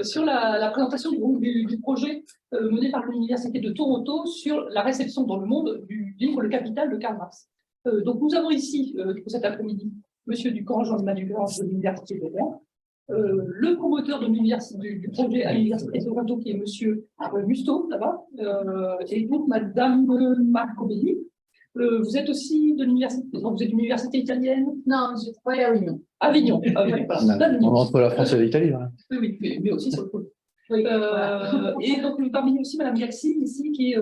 Sur la présentation du projet mené par l'Université de Toronto sur la réception dans le monde du livre Le Capital de Karl Marx. Donc nous avons ici, cet après-midi, Monsieur Ducamp, Jean-Emmanuel Ducamp de l'Université de Lyon, le promoteur de du projet à l'Université de Toronto, qui est Monsieur Musto, là-bas, et donc Madame Marco Belli. Vous êtes aussi de l'université, vous êtes d'une université italienne? Non, j'ai travaillé à Avignon. Avignon, voilà. Entre la France et l'Italie. Hein. Oui, mais aussi sur le pôle. Oui, et donc, parmi nous aussi, Mme Gaxi, ici, qui est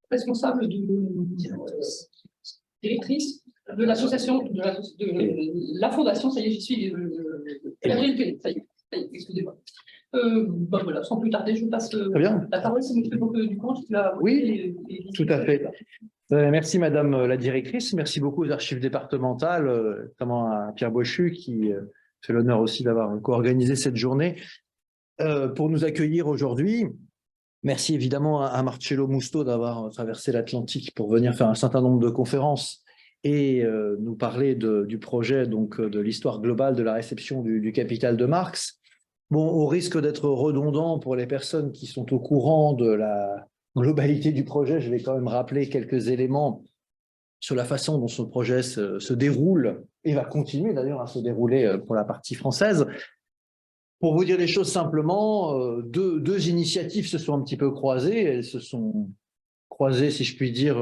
responsable directrice de l'association, de la fondation, ça y est, j'y suis, Gabriel Pellet, ça y est, excusez-moi. Voilà, sans plus tarder, je passe la parole, c'est M. Ducamp qui va... Oui, tout à fait. Merci Madame la directrice, merci beaucoup aux archives départementales, notamment à Pierre Bochu qui fait l'honneur aussi d'avoir co-organisé cette journée pour nous accueillir aujourd'hui. Merci évidemment à Marcello Musto d'avoir traversé l'Atlantique pour venir faire un certain nombre de conférences et nous parler du projet, donc de l'histoire globale de la réception du capital de Marx. Bon, au risque d'être redondant pour les personnes qui sont au courant de la globalité du projet, je vais quand même rappeler quelques éléments sur la façon dont ce projet se déroule et va continuer d'ailleurs à se dérouler pour la partie française. Pour vous dire les choses simplement, deux initiatives se sont un petit peu croisées. Elles se sont croisées, si je puis dire,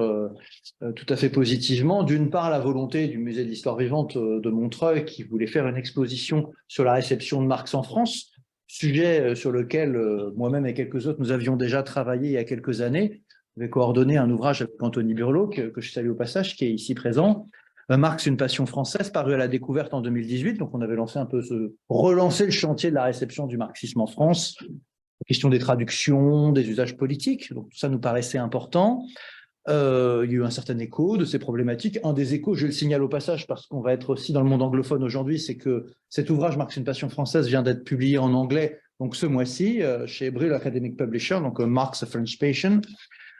tout à fait positivement. D'une part, la volonté du Musée de l'Histoire vivante de Montreuil qui voulait faire une exposition sur la réception de Marx en France, sujet sur lequel moi-même et quelques autres, nous avions déjà travaillé il y a quelques années. J'avais coordonné un ouvrage avec Anthony Burlot, que je salue au passage, qui est ici présent. Marx, une passion française, paru à la Découverte en 2018. Donc, on avait lancé un peu relancer le chantier de la réception du marxisme en France. La question des traductions, des usages politiques. Donc, tout ça nous paraissait important. Il y a eu un certain écho de ces problématiques. Un des échos, je le signale au passage parce qu'on va être aussi dans le monde anglophone aujourd'hui, c'est que cet ouvrage Marx, une passion française vient d'être publié en anglais, donc ce mois-ci, chez Brill Academic Publisher, donc Marx, a French Passion,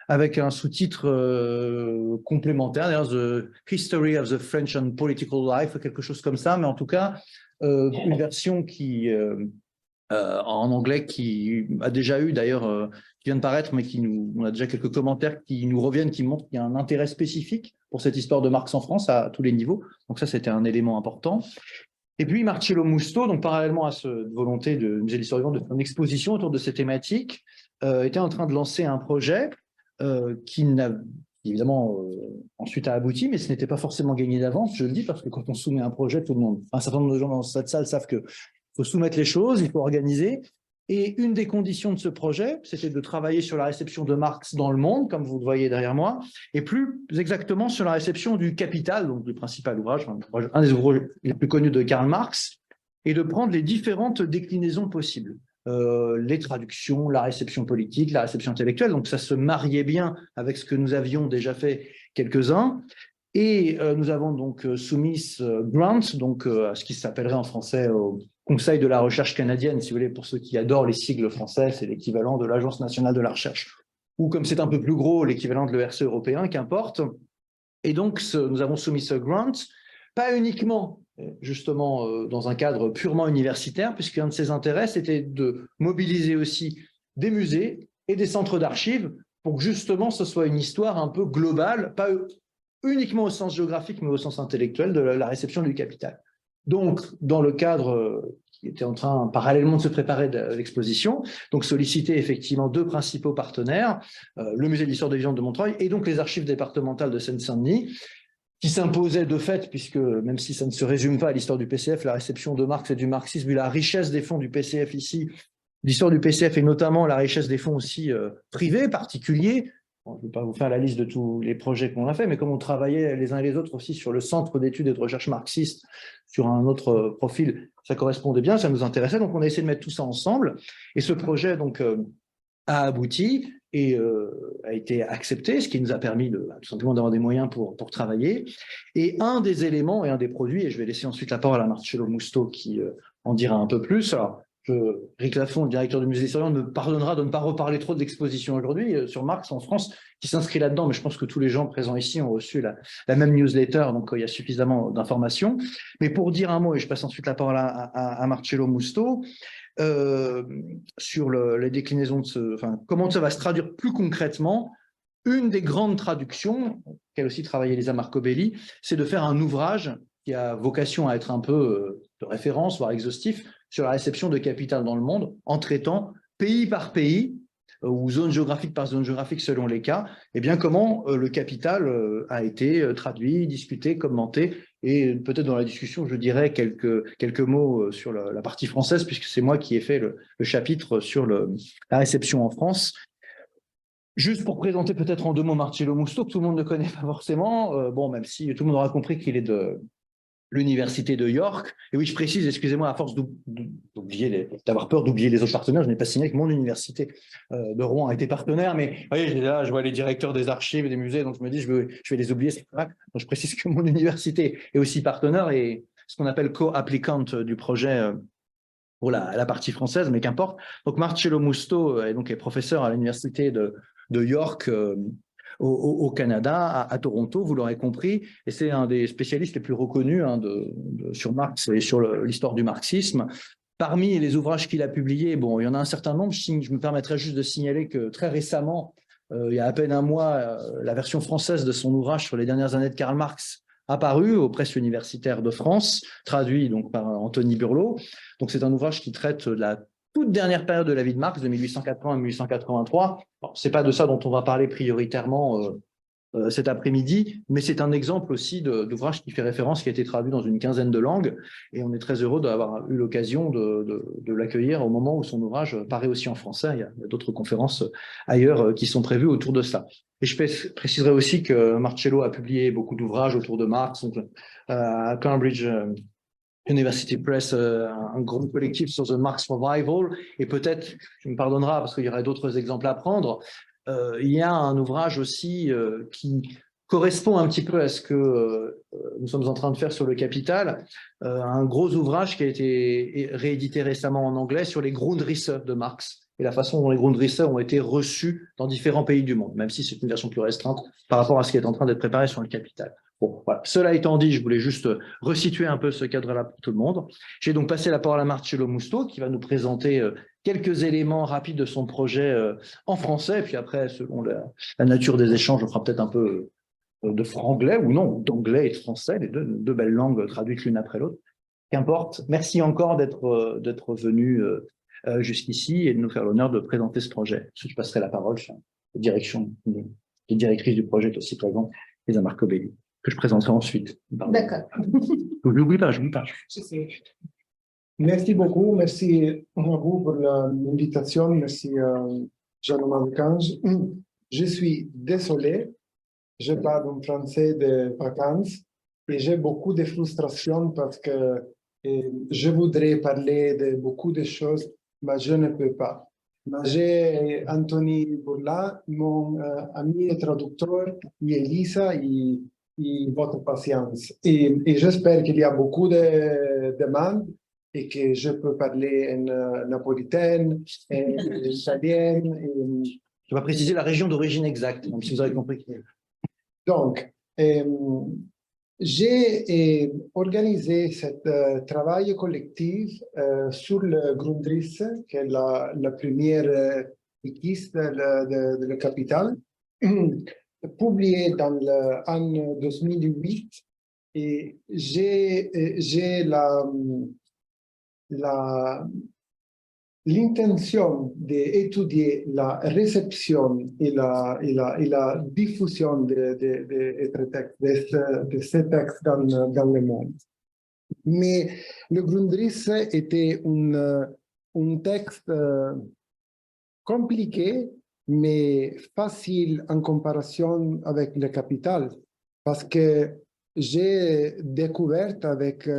avec un sous-titre complémentaire, d'ailleurs, The History of the French and Political Life, quelque chose comme ça, mais en tout cas, une version qui... en anglais qui a déjà eu d'ailleurs, qui vient de paraître, mais on a déjà quelques commentaires qui nous reviennent, qui montrent qu'il y a un intérêt spécifique pour cette histoire de Marx en France à tous les niveaux. Donc ça, c'était un élément important. Et puis Marcello Musto, donc parallèlement à cette volonté de Musée de l'Histoire vivante de faire une exposition autour de ces thématiques, était en train de lancer un projet qui n'a évidemment ensuite a abouti, mais ce n'était pas forcément gagné d'avance. Je le dis parce que quand on soumet un projet, tout le monde, un certain nombre de gens dans cette salle savent que il faut soumettre les choses, il faut organiser. Et une des conditions de ce projet, c'était de travailler sur la réception de Marx dans le monde, comme vous le voyez derrière moi, et plus exactement sur la réception du Capital, donc du principal ouvrage, un des ouvrages les plus connus de Karl Marx, et de prendre les différentes déclinaisons possibles. Les traductions, la réception politique, la réception intellectuelle. Donc ça se mariait bien avec ce que nous avions déjà fait quelques-uns. Et nous avons donc soumis ce grant, donc à ce qui s'appellerait en français au Conseil de la recherche canadienne, si vous voulez, pour ceux qui adorent les sigles français, c'est l'équivalent de l'Agence nationale de la recherche, ou comme c'est un peu plus gros, l'équivalent de l'ERC européen, qu'importe. Et donc nous avons soumis ce grant, pas uniquement justement dans un cadre purement universitaire, puisqu'un de ses intérêts, c'était de mobiliser aussi des musées et des centres d'archives pour que justement ce soit une histoire un peu globale, pas uniquement au sens géographique, mais au sens intellectuel de la réception du capital. Donc, dans le cadre qui était en train parallèlement de se préparer de l'exposition, donc solliciter effectivement deux principaux partenaires, le Musée de l'Histoire vivante de Montreuil et donc les archives départementales de Seine-Saint-Denis, qui s'imposaient de fait, puisque même si ça ne se résume pas à l'histoire du PCF, la réception de Marx et du marxisme, vu la richesse des fonds du PCF ici, l'histoire du PCF et notamment la richesse des fonds aussi privés, particuliers. Bon, je ne vais pas vous faire la liste de tous les projets qu'on a fait, mais comme on travaillait les uns et les autres aussi sur le Centre d'études et de recherche marxiste, sur un autre profil, ça correspondait bien, ça nous intéressait, donc on a essayé de mettre tout ça ensemble. Et ce projet donc a abouti et a été accepté, ce qui nous a permis tout simplement d'avoir des moyens pour travailler. Et un des éléments et un des produits, et je vais laisser ensuite la parole à Marcello Musto qui en dira un peu plus. Alors, Rick Lafont, le directeur du musée d'histoire, me pardonnera de ne pas reparler trop de l'exposition aujourd'hui sur Marx en France, qui s'inscrit là-dedans, mais je pense que tous les gens présents ici ont reçu la même newsletter, donc il y a suffisamment d'informations. Mais pour dire un mot, et je passe ensuite la parole à Marcello Musto, sur les déclinaisons de comment ça va se traduire plus concrètement. Une des grandes traductions, qu'elle aussi travaillé Elisa Marcobelli, c'est de faire un ouvrage qui a vocation à être un peu de référence, voire exhaustif, sur la réception de capital dans le monde, en traitant pays par pays, ou zone géographique par zone géographique selon les cas, et bien comment le capital a été traduit, discuté, commenté, et peut-être dans la discussion, je dirais quelques mots sur la partie française, puisque c'est moi qui ai fait le chapitre sur la réception en France. Juste pour présenter peut-être en 2 mots Marcello Musto, que tout le monde ne connaît pas forcément, bon, même si tout le monde aura compris qu'il est de l'université de York. Et oui, je précise, excusez-moi, à force d'avoir peur d'oublier les autres partenaires, je n'ai pas signé que mon université de Rouen a été partenaire, mais vous voyez, là, je vois les directeurs des archives et des musées, donc je me dis, je vais les oublier, c'est pas grave. Donc je précise que mon université est aussi partenaire et ce qu'on appelle co-applicante du projet pour la partie française, mais qu'importe. Donc Marcello Musto est professeur à l'université de York, au Canada, à Toronto, vous l'aurez compris, et c'est un des spécialistes les plus reconnus sur Marx et sur l'histoire du marxisme. Parmi les ouvrages qu'il a publiés, bon, il y en a un certain nombre, je me permettrai juste de signaler que très récemment, il y a à peine un mois, la version française de son ouvrage sur les dernières années de Karl Marx apparu aux presses universitaires de France, traduit donc par Anthony Burlot. Donc c'est un ouvrage qui traite de la toute dernière période de la vie de Marx, de 1880 à 1883. Ce n'est pas de ça dont on va parler prioritairement cet après-midi, mais c'est un exemple aussi d'ouvrage qui fait référence, qui a été traduit dans une quinzaine de langues, et on est très heureux d'avoir eu l'occasion de l'accueillir au moment où son ouvrage paraît aussi en français. Il y a d'autres conférences ailleurs qui sont prévues autour de ça. Et je préciserai aussi que Marcello a publié beaucoup d'ouvrages autour de Marx, donc, à Cambridge University Press, un gros collectif sur The Marx Revival, et peut-être, tu me pardonneras parce qu'il y aurait d'autres exemples à prendre, il y a un ouvrage aussi qui correspond un petit peu à ce que nous sommes en train de faire sur le capital, un gros ouvrage qui a été réédité récemment en anglais sur les Grundrisse de Marx et la façon dont les Grundrisse ont été reçus dans différents pays du monde, même si c'est une version plus restreinte par rapport à ce qui est en train d'être préparé sur le capital. Bon, voilà. Cela étant dit, je voulais juste resituer un peu ce cadre-là pour tout le monde. J'ai donc passé la parole à Marcello Musto qui va nous présenter quelques éléments rapides de son projet en français, et puis après, selon la nature des échanges, on fera peut-être un peu de franglais ou non, d'anglais et de français, les deux belles langues traduites l'une après l'autre. Qu'importe. Merci encore d'être venu jusqu'ici et de nous faire l'honneur de présenter ce projet. Je passerai la parole sur la direction, les directrices du projet aussi présentes, Elisa Marcobelli, que je présenterai ensuite. D'accord. J'oublie pas. Merci beaucoup, merci à vous pour l'invitation, merci Jean-Noël Cange. Je suis désolé, je parle en français de vacances et j'ai beaucoup de frustration parce que je voudrais parler de beaucoup de choses, mais je ne peux pas. J'ai Anthony Bourla, mon ami et traducteur, et Elisa, et votre patience. Et j'espère qu'il y a beaucoup de demandes et que je peux parler en napolitaine, en italien. Je vais préciser la région d'origine exacte, même si vous avez compris. Donc, j'ai organisé ce travail collectif sur le Grundrisse, qui est la première équiste de la capitale, publié dans l'an 2008. Et j'ai l'intention d'étudier la réception et la diffusion de ces textes dans le monde. Mais le Grundrisse était un texte compliqué, mais facile en comparaison avec le Capital, parce que j'ai découvert avec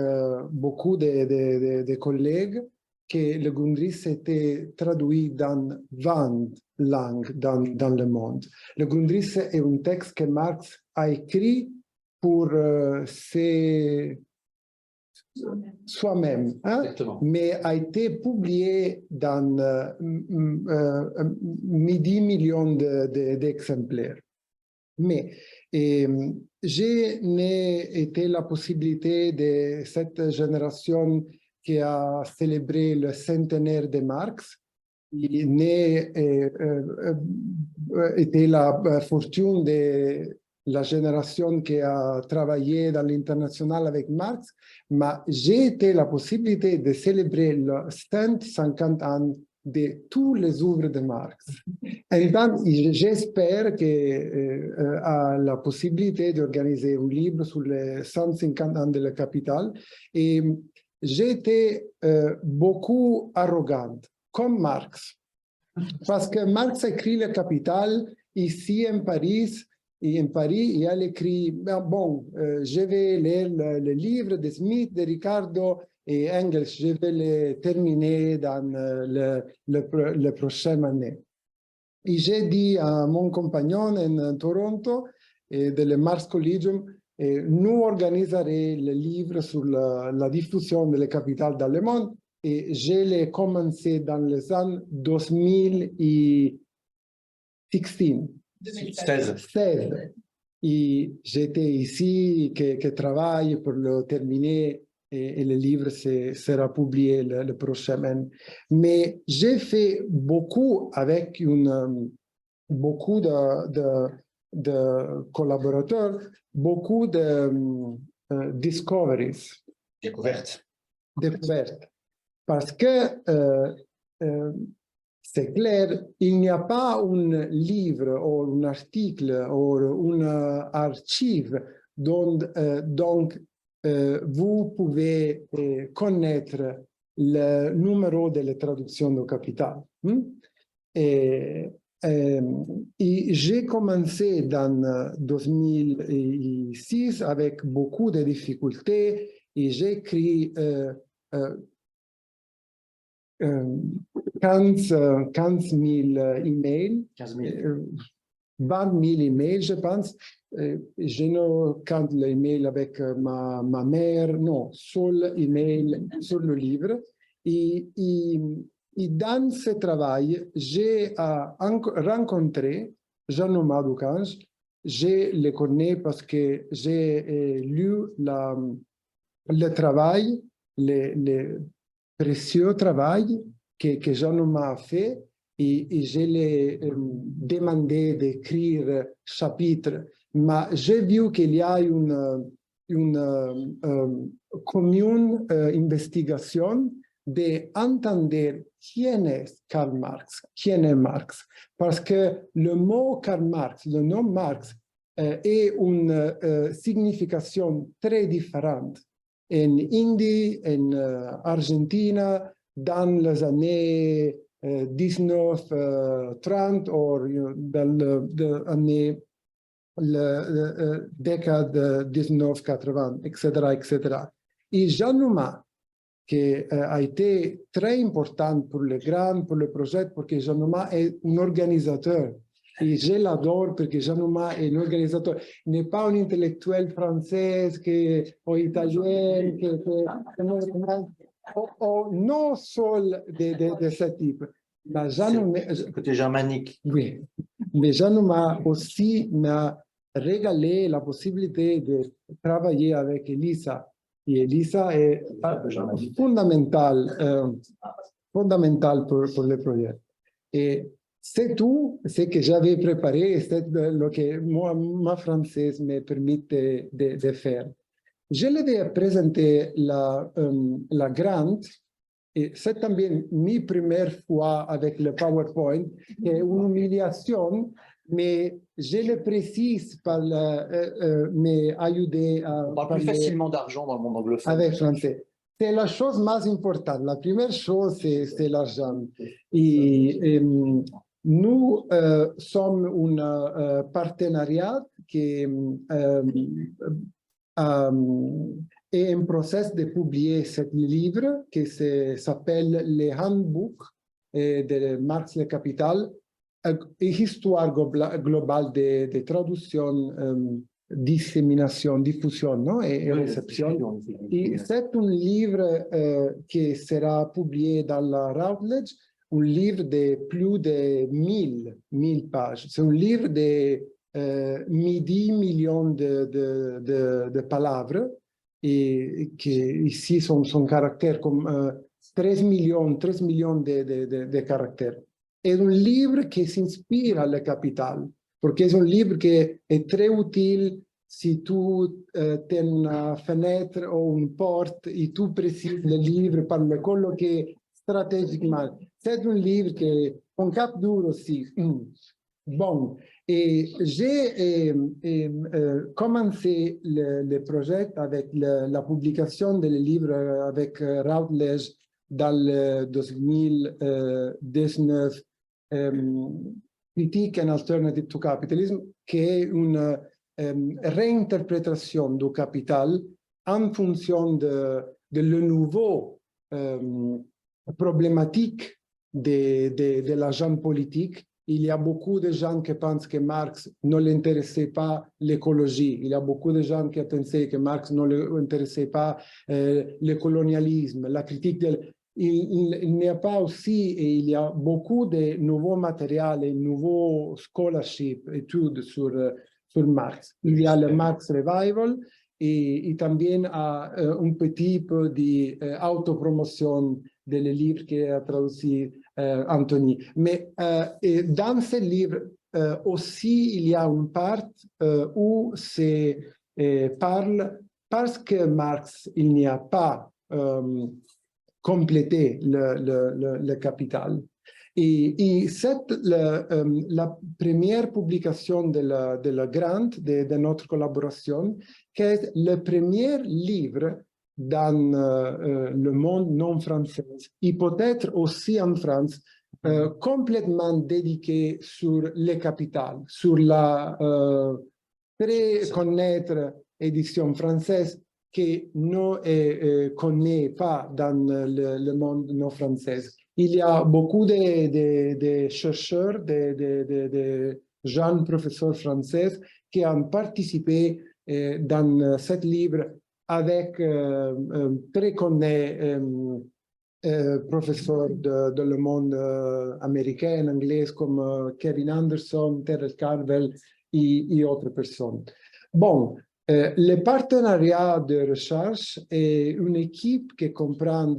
beaucoup de collègues que le Grundrisse était traduit dans 20 langues dans le monde. Le Grundrisse est un texte que Marx a écrit pour soi-même, hein? Mais a été publié dans 10 millions d'exemplaires. Mais je n'ai été la possibilité de cette génération qui a célébré le centenaire de Marx. Était la fortune de la génération qui a travaillé dans l'international avec Marx, mais j'ai été la possibilité de célébrer le 150 ans de tous les œuvres de Marx. Et donc, j'espère que a la possibilité d'organiser un livre sur les 150 ans de la capitale. Et j'ai été beaucoup arrogante, comme Marx. Parce que Marx écrit le Capital ici en Paris, et en Paris, il a écrit, bon, je vais lire le livre de Smith, de Ricardo et Engels, je vais le terminer dans le prochaine année. Et j'ai dit à mon compagnon en Toronto, de le Marx Collegium, nous organiserons le livre sur la diffusion de la capitale dans le monde. Et je l'ai commencé dans les années 2016. 16. Et j'étais ici, qui travaille pour le terminer, et le livre sera publié le prochain année. Mais j'ai fait beaucoup avec beaucoup de collaborateurs, beaucoup de discoveries. Découverte. Découvertes. Parce que c'est clair, il n'y a pas un livre ou un article ou une archive dont donc vous pouvez connaître le numéro de la traduction du Capital. Et j'ai commencé dans 2006 avec beaucoup de difficultés et j'ai écrit 15 000 emails, 20 000 emails, je pense. Je ne compte les emails avec ma mère, non, seul email sur le livre. Et dans ce travail, j'ai rencontré Jean-Thomas Ducange. Je le connais parce que j'ai lu le travail, le précieux travail que Jean-Thomas a fait et je l'ai demandé d'écrire chapitre. Mais j'ai vu qu'il y a une commune investigation d'entendre qui est Karl Marx, qui est Marx. Parce que le mot Karl Marx, le nom Marx, est une signification très différente. En Inde, en Argentine, dans les années 1930 ou dans l'année décade 1980, etc., etc. Et Jean-Thomas, qui a été très important pour le projet, parce que Jean-Thomas est un organisateur. Et je l'adore parce que Jean-Thomas est un organisateur. Il n'est pas un intellectuel français ou italien, ou non seul de ce type. Mais Côté germanique. Oui. Mais Jean-Thomas aussi m'a régalé la possibilité de travailler avec Elisa. Et Elisa est fondamentale pour le projet. Et c'est tout ce que j'avais préparé, c'est ce que ma française me permet de faire. Je l'ai présenté la grande, et c'est también mi première fois avec le PowerPoint, qui est une humiliation, mais je le précise pour m'aider à On parle plus facilement d'argent dans le monde anglophone. avec français. C'est la chose plus importante. La première chose, c'est l'argent. Et nous sommes un partenariat qui est en process de publier ce livre qui s'appelle Le Handbook de Marx le Capital, histoire globale de traduction, dissémination, diffusion, non? Et réception. Et c'est un livre qui sera publié dans la Routledge, un livre de plus de 1000 pages. C'est un livre de 10 millions de palabres. et qui ici son caractère comme 13 millions de caractères. Es un livre qui s'inspire à la capitale, parce que c'est un livre qui est très utile si tu as une fenêtre ou une porte et tu précises le livre pour le coloquer stratégiquement. C'est un livre qui est un cap dur aussi. Bon, et j'ai commencé le projet avec la publication du livre avec Routledge dans le 2019, Critique and Alternative to Capitalism, qui est une réinterprétation du capital en fonction de le nouveau problématique de l'agent politique. Il y a beaucoup de gens qui pensent que Marx ne l'intéressait pas l'écologie. Il y a beaucoup de gens qui pensaient que Marx ne l'intéressait pas le colonialisme, la critique il n'y a pas aussi, et il y a beaucoup de nouveaux matériels et nouveaux scholarships, études sur Marx. Il y a le Marx Revival et también un petit peu d'autopromotion de le livre qui a traduit Anthony. Mais dans ce livre aussi, il y a une part où c'est parle parce que Marx, il n'y a pas complété le capital. Et c'est la première publication de la grande, de notre collaboration, qui est le premier livre dans le monde non français, et peut-être aussi en France, complètement dédié sur le capital, sur la très connaître édition française qui ne connaît pas dans le monde non français. Il y a beaucoup de chercheurs, de jeunes professeurs français qui ont participé dans ce livre avec très connus professeurs de le monde américain, anglais, comme Kevin Anderson, Terrell Carvel et autres personnes. Bon, le partenariat de recherche est une équipe qui comprend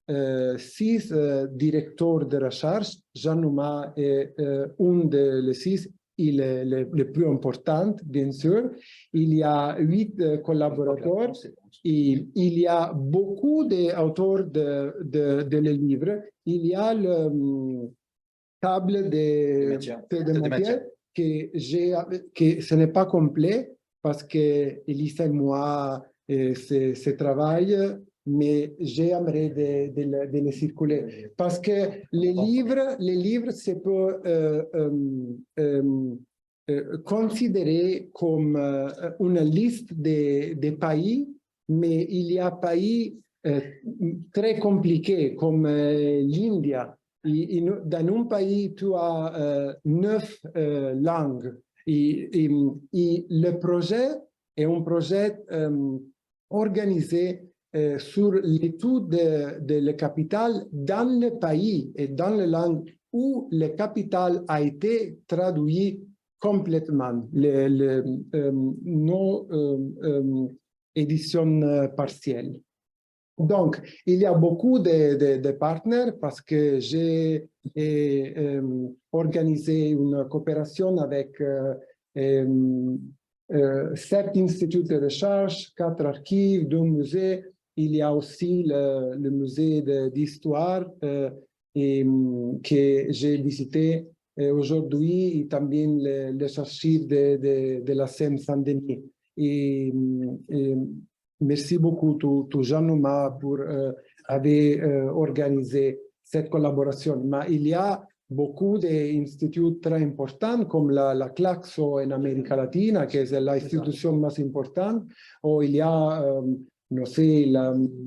6 directeurs de recherche. Jean Numa est un des 6, il est le plus important, bien sûr. Il y a 8 collaborateurs et il y a beaucoup d'auteurs de les livres. Il y a le table de matières que ce n'est pas complet parce que Elisa et moi, ce travail, mais j'aimerais de les circuler. Parce que les livres se peut considérer comme une liste de pays, mais il y a pays très compliqués comme l'Indie. Dans un pays, tu as 9 langues. Et le projet est un projet organisé sur l'étude de le capital dans le pays et dans les langues où le capital a été traduit complètement, nos éditions partielles. Donc, il y a beaucoup de partenaires parce que j'ai organisé une coopération avec 7 instituts de recherche, 4 archives, 2 musées. Il y a aussi le musée d'histoire que j'ai visité aujourd'hui et también les archives de la Seine-Saint-Denis. Et merci beaucoup, Jean Numa, pour avoir organisé cette collaboration. Mais il y a beaucoup d'instituts très importants, comme la Claxo en Amérique latine, qui est l'institution plus importante, ou il y a, no sé,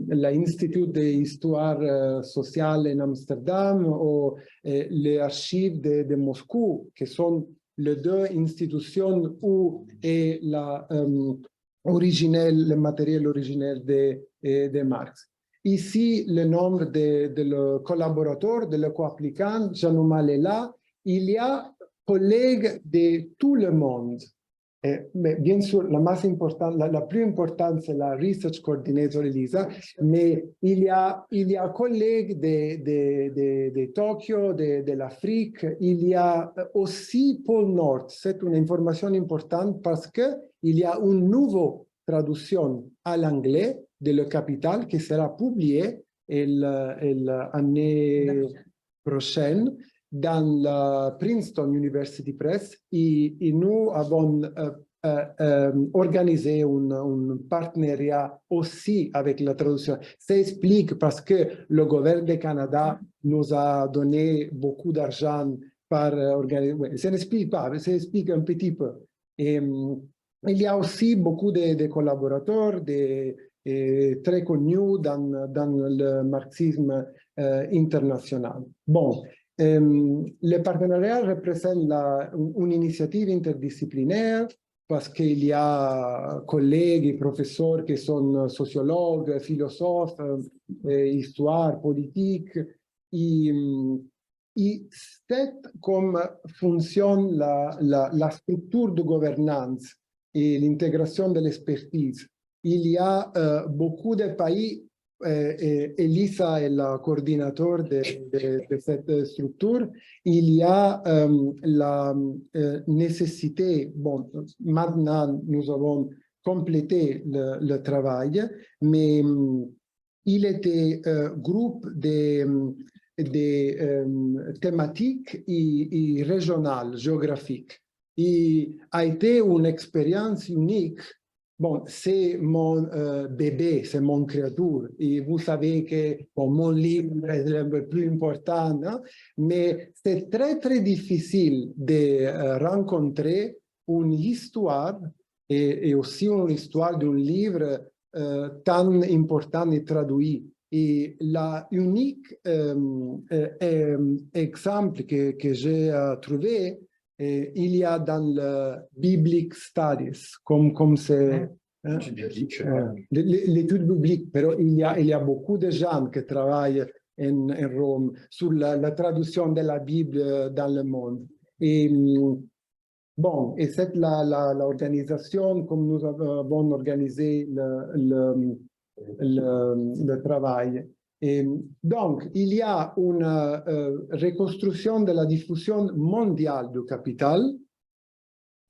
l'Institut d'histoire sociale en Amsterdam, ou les archives de Moscou, qui sont les 2 institutions où est le matériel originel de Marx. Ici, le nombre de collaborateurs, de co-applicants, Jean Numa est là. Il y a collègues de tout le monde Mais bien sûr, la plus importante, c'est la Research Coordinator Elisa, mais il y a collègues de Tokyo, de l'Afrique, il y a aussi Pôle Nord. C'est une information importante parce qu'il y a une nouvelle traduction à l'anglais de Le Capital qui sera publiée l'année prochaine dans la Princeton University Press et nous avons organisé un partenariat aussi avec la traduction. Ça explique parce que le gouvernement du Canada nous a donné beaucoup d'argent par organiser. Ça n'explique pas, ça explique un petit peu. Et, il y a aussi beaucoup de collaborateurs très connus dans le marxisme international. Bon, le partenariat représente une initiative interdisciplinaire parce qu'il y a collègues et professeurs qui sont sociologues, philosophes, histoire, politique. Et c'est comme fonctionne la structure de gouvernance et l'intégration de l'expertise. Il y a beaucoup de pays. Elisa est la coordinateur de cette structure. Il y a la nécessité, bon, maintenant nous avons complété le travail, mais il était groupe de thématiques et régionales, géographiques. Et a été une expérience unique. Bon, c'est mon bébé, c'est mon créature. Et vous savez que bon, mon livre est le plus important, hein? Mais c'est très, très difficile de rencontrer une histoire et aussi une histoire d'un livre tant important et traduit. Et l'unique exemple que j'ai trouvé, il y a dans le Biblic Studies, comme c'est l'étude biblique, mais il y a beaucoup de gens qui travaillent en Rome sur la traduction de la Bible dans le monde. Et bon, et c'est l'organisation comme nous avons organisé le travail. Et donc, il y a une reconstruction de la diffusion mondiale du Capital,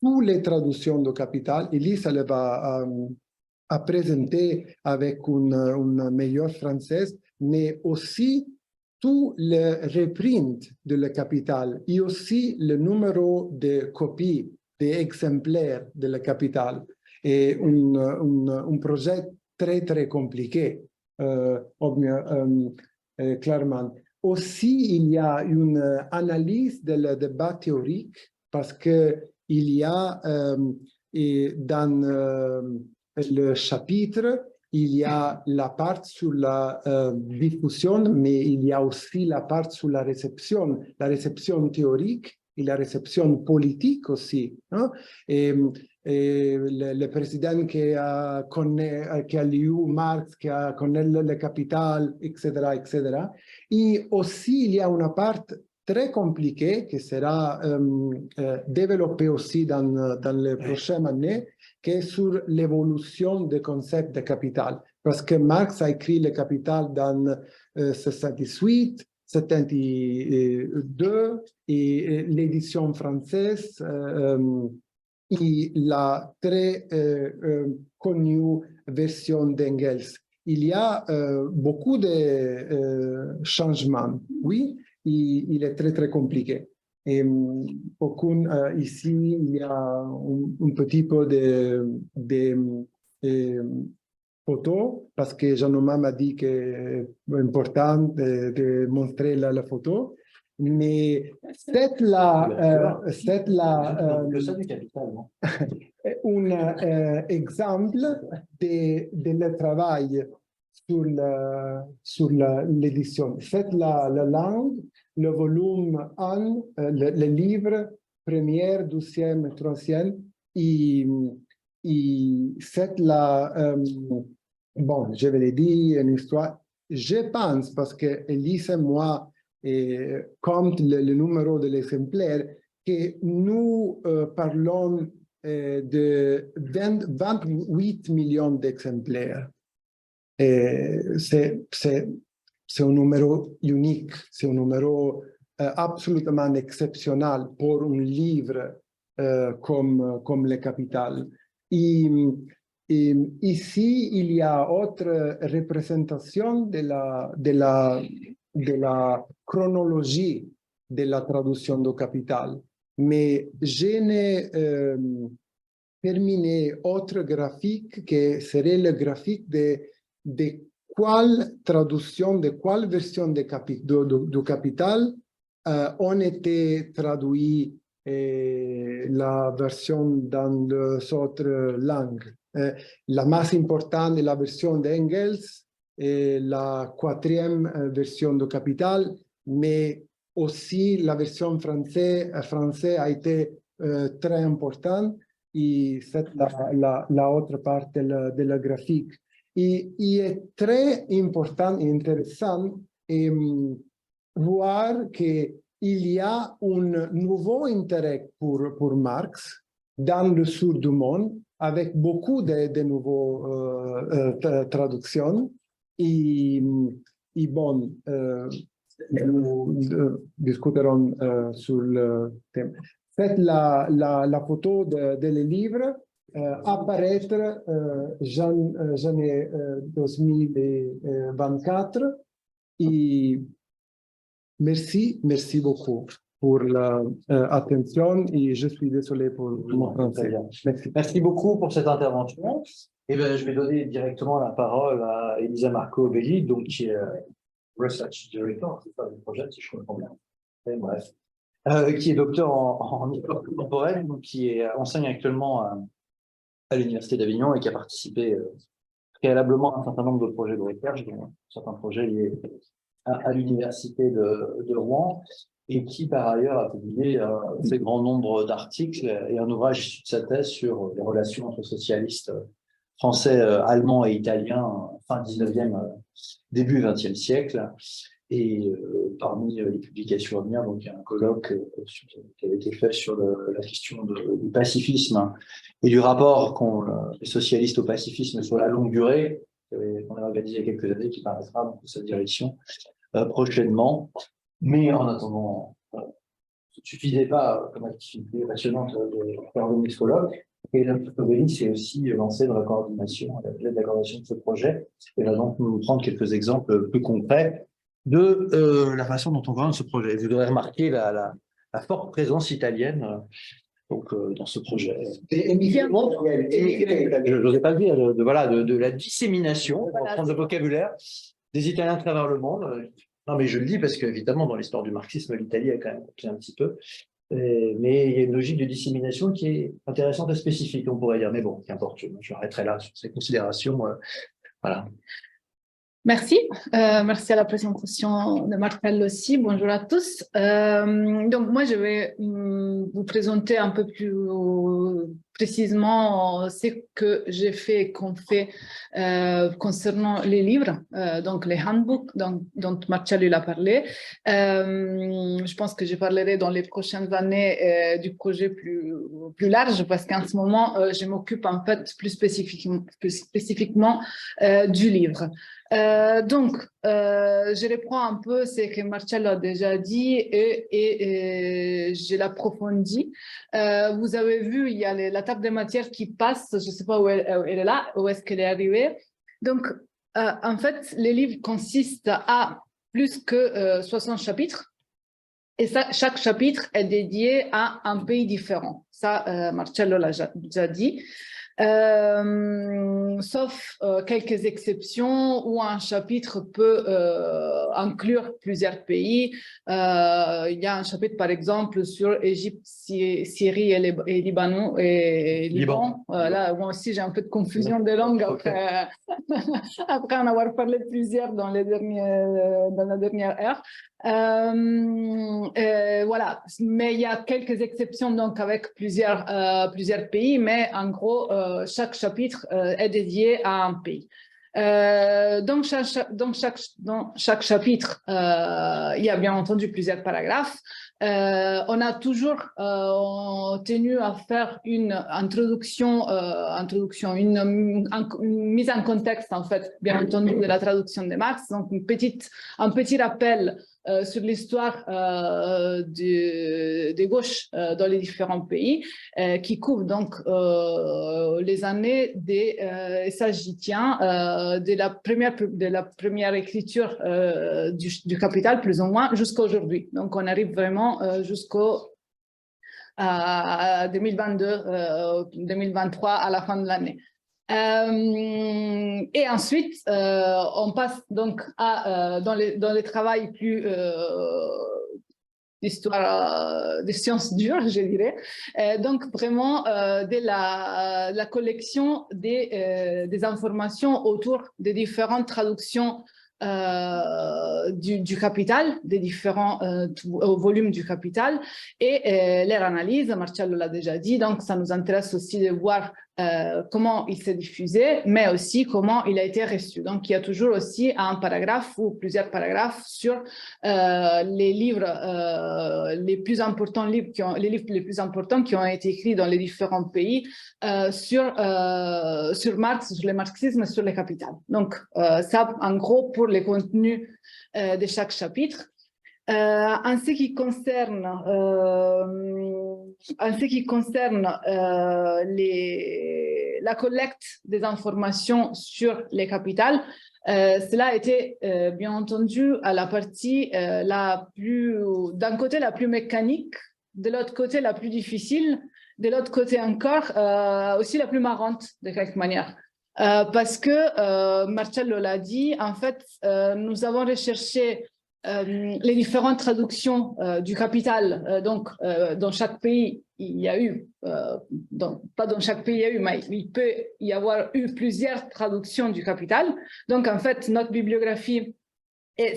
toutes les traductions du Capital. Elisa le va à présenter avec une meilleure française, mais aussi tout le reprint de Le Capital et aussi le numéro de copies, d'exemplaires de Le Capital. Et un projet très, très compliqué. Clairement. Aussi, il y a une analyse du débat théorique parce qu'il y a dans le chapitre, il y a la part sur la diffusion, mais il y a aussi la part sur la réception théorique et la réception politique aussi. Hein? Et le président qui a lu Marx, qui connaît le Capital, etc., etc. Et aussi, il y a une part très compliquée qui sera développée aussi dans les prochaines années, qui est sur l'évolution des concepts de capital. Parce que Marx a écrit le Capital dans 78, 72, et l'édition française, et la très connue version d'Engels. Il y a beaucoup de changements, oui, et il est très, très compliqué. Et ici, il y a un petit peu de photos, parce que Jean-Thomas m'a dit que c'est important de montrer la photo. Mais c'est un exemple de le travail sur l'édition. C'est la langue, le volume 1, le livre, première, deuxième, troisième, et c'est bon, je vais le dire, une histoire. Je pense, parce que Elise et moi, compte le numéro de l'exemplaire, que nous parlons de 28 millions d'exemplaires. C'est un numéro unique, c'est un numéro absolument exceptionnel pour un livre comme Le Capital. Et ici, il y a autre représentation de la chronologie de la traduction du Capital. Mais je n'ai terminé autre graphique qui serait le graphique de quelle traduction, de quelle version du Capital ont été traduit la version dans les autres langues. La plus importante est la version d'Engels, et la quatrième version du Capital, mais aussi la version française a été très importante, et c'est la autre partie de la graphique. Et il est très important et intéressant voir qu'il y a un nouveau intérêt pour Marx dans le sud du monde, avec beaucoup de nouvelles traductions. Et bon, nous discuterons sur le thème. Faites la photo de le livre apparaître janvier 2024. Et merci beaucoup pour l'attention et je suis désolé pour mon français. Merci beaucoup pour cette intervention. Et je vais donner directement la parole à Elisa Marco-Belli, donc qui est Research Director, c'est ça le projet, si je comprends bien. Et bref. Qui est docteur en histoire contemporaine, donc qui enseigne actuellement à l'Université d'Avignon et qui a participé préalablement à un certain nombre de projets de recherche, dont certains projets liés à l'Université de Rouen, et qui par ailleurs a publié un assez grand nombre d'articles et un ouvrage issu de sa thèse sur les relations entre socialistes français, allemands et italiens fin 19e, début 20e siècle. Et parmi les publications à venir, donc il y a un colloque qui avait été fait sur la question du pacifisme et du rapport qu'ont les socialistes au pacifisme sur la longue durée, qu'on a organisé il y a quelques années, qui paraîtra dans cette direction prochainement. Mais en attendant, ça ne suffisait pas comme activité passionnante de coordonner ce colloque. Et la Marco-Belli s'est aussi lancée dans la coordination, de la coordination de ce projet. Et va donc nous prendre quelques exemples plus concrets de la façon dont on coordonne ce projet. Vous aurez remarqué la forte présence italienne donc, dans ce projet. Je n'osais pas le dire, de la dissémination, pour prendre le vocabulaire, des Italiens à travers le monde. Non, mais je le dis parce qu'évidemment, dans l'histoire du marxisme, l'Italie a quand même compté un petit peu. Mais il y a une logique de dissémination qui est intéressante et spécifique, on pourrait dire. Mais bon, qu'importe, je m'arrêterai là sur ces considérations. Voilà. Merci. Merci à la présentation de Marcel aussi. Bonjour à tous. Donc, moi, je vais vous présenter un peu plus précisément ce que j'ai fait, qu'on fait concernant les livres, donc les handbooks dont Marcel a parlé. Je pense que je parlerai dans les prochaines années du projet plus large parce qu'en ce moment, je m'occupe en fait plus spécifiquement du livre. Donc, je reprends un peu ce que Marcel a déjà dit et je l'approfondis. Vous avez vu, il y a la table de matière qui passe, je ne sais pas où elle est là, où est-ce qu'elle est arrivée. Donc, en fait, les livres consistent à plus que 60 chapitres. Et ça, chaque chapitre est dédié à un pays différent. Ça, Marcello l'a déjà dit. Sauf quelques exceptions où un chapitre peut inclure plusieurs pays. Il y a un chapitre, par exemple, sur Égypte, Syrie et Liban. Là, moi aussi, j'ai un peu de confusion de langue après en avoir parlé plusieurs dans la dernière heure. Voilà, mais il y a quelques exceptions donc avec plusieurs pays, mais en gros chaque chapitre est dédié à un pays. Dans chaque chapitre, il y a bien entendu plusieurs paragraphes. On a toujours tenu à faire une introduction, une mise en contexte, en fait, bien entendu, de la traduction de Marx. Donc, un petit rappel sur l'histoire des gauches dans les différents pays, qui couvre donc les années et ça j'y tiens, de la première écriture du Capital, plus ou moins, jusqu'à aujourd'hui. Donc on arrive vraiment jusqu'au 2022-2023 à la fin de l'année. Et ensuite, on passe donc dans les travaux plus d'histoire, des sciences dures, je dirais. Donc vraiment de la collection des informations autour des différentes traductions du Capital, des différents volumes du Capital et leur analyse. Marcello l'a déjà dit, donc ça nous intéresse aussi de voir comment il s'est diffusé, mais aussi comment il a été reçu. Donc il y a toujours aussi un paragraphe ou plusieurs paragraphes sur les livres les plus importants, les livres les plus importants qui ont été écrits dans les différents pays sur Marx, sur le marxisme, sur le Capital. Donc ça, en gros, pour les contenus de chaque chapitre. En ce qui concerne la collecte des informations sur les capitales, cela a été bien entendu à la partie d'un côté la plus mécanique, de l'autre côté la plus difficile, de l'autre côté encore aussi la plus marrante de quelque manière. Parce que Marcello l'a dit, en fait, nous avons recherché les différentes traductions du Capital. Donc, dans chaque pays, il y a eu, pas dans chaque pays il y a eu, mais il peut y avoir eu plusieurs traductions du Capital. Donc, en fait, notre bibliographie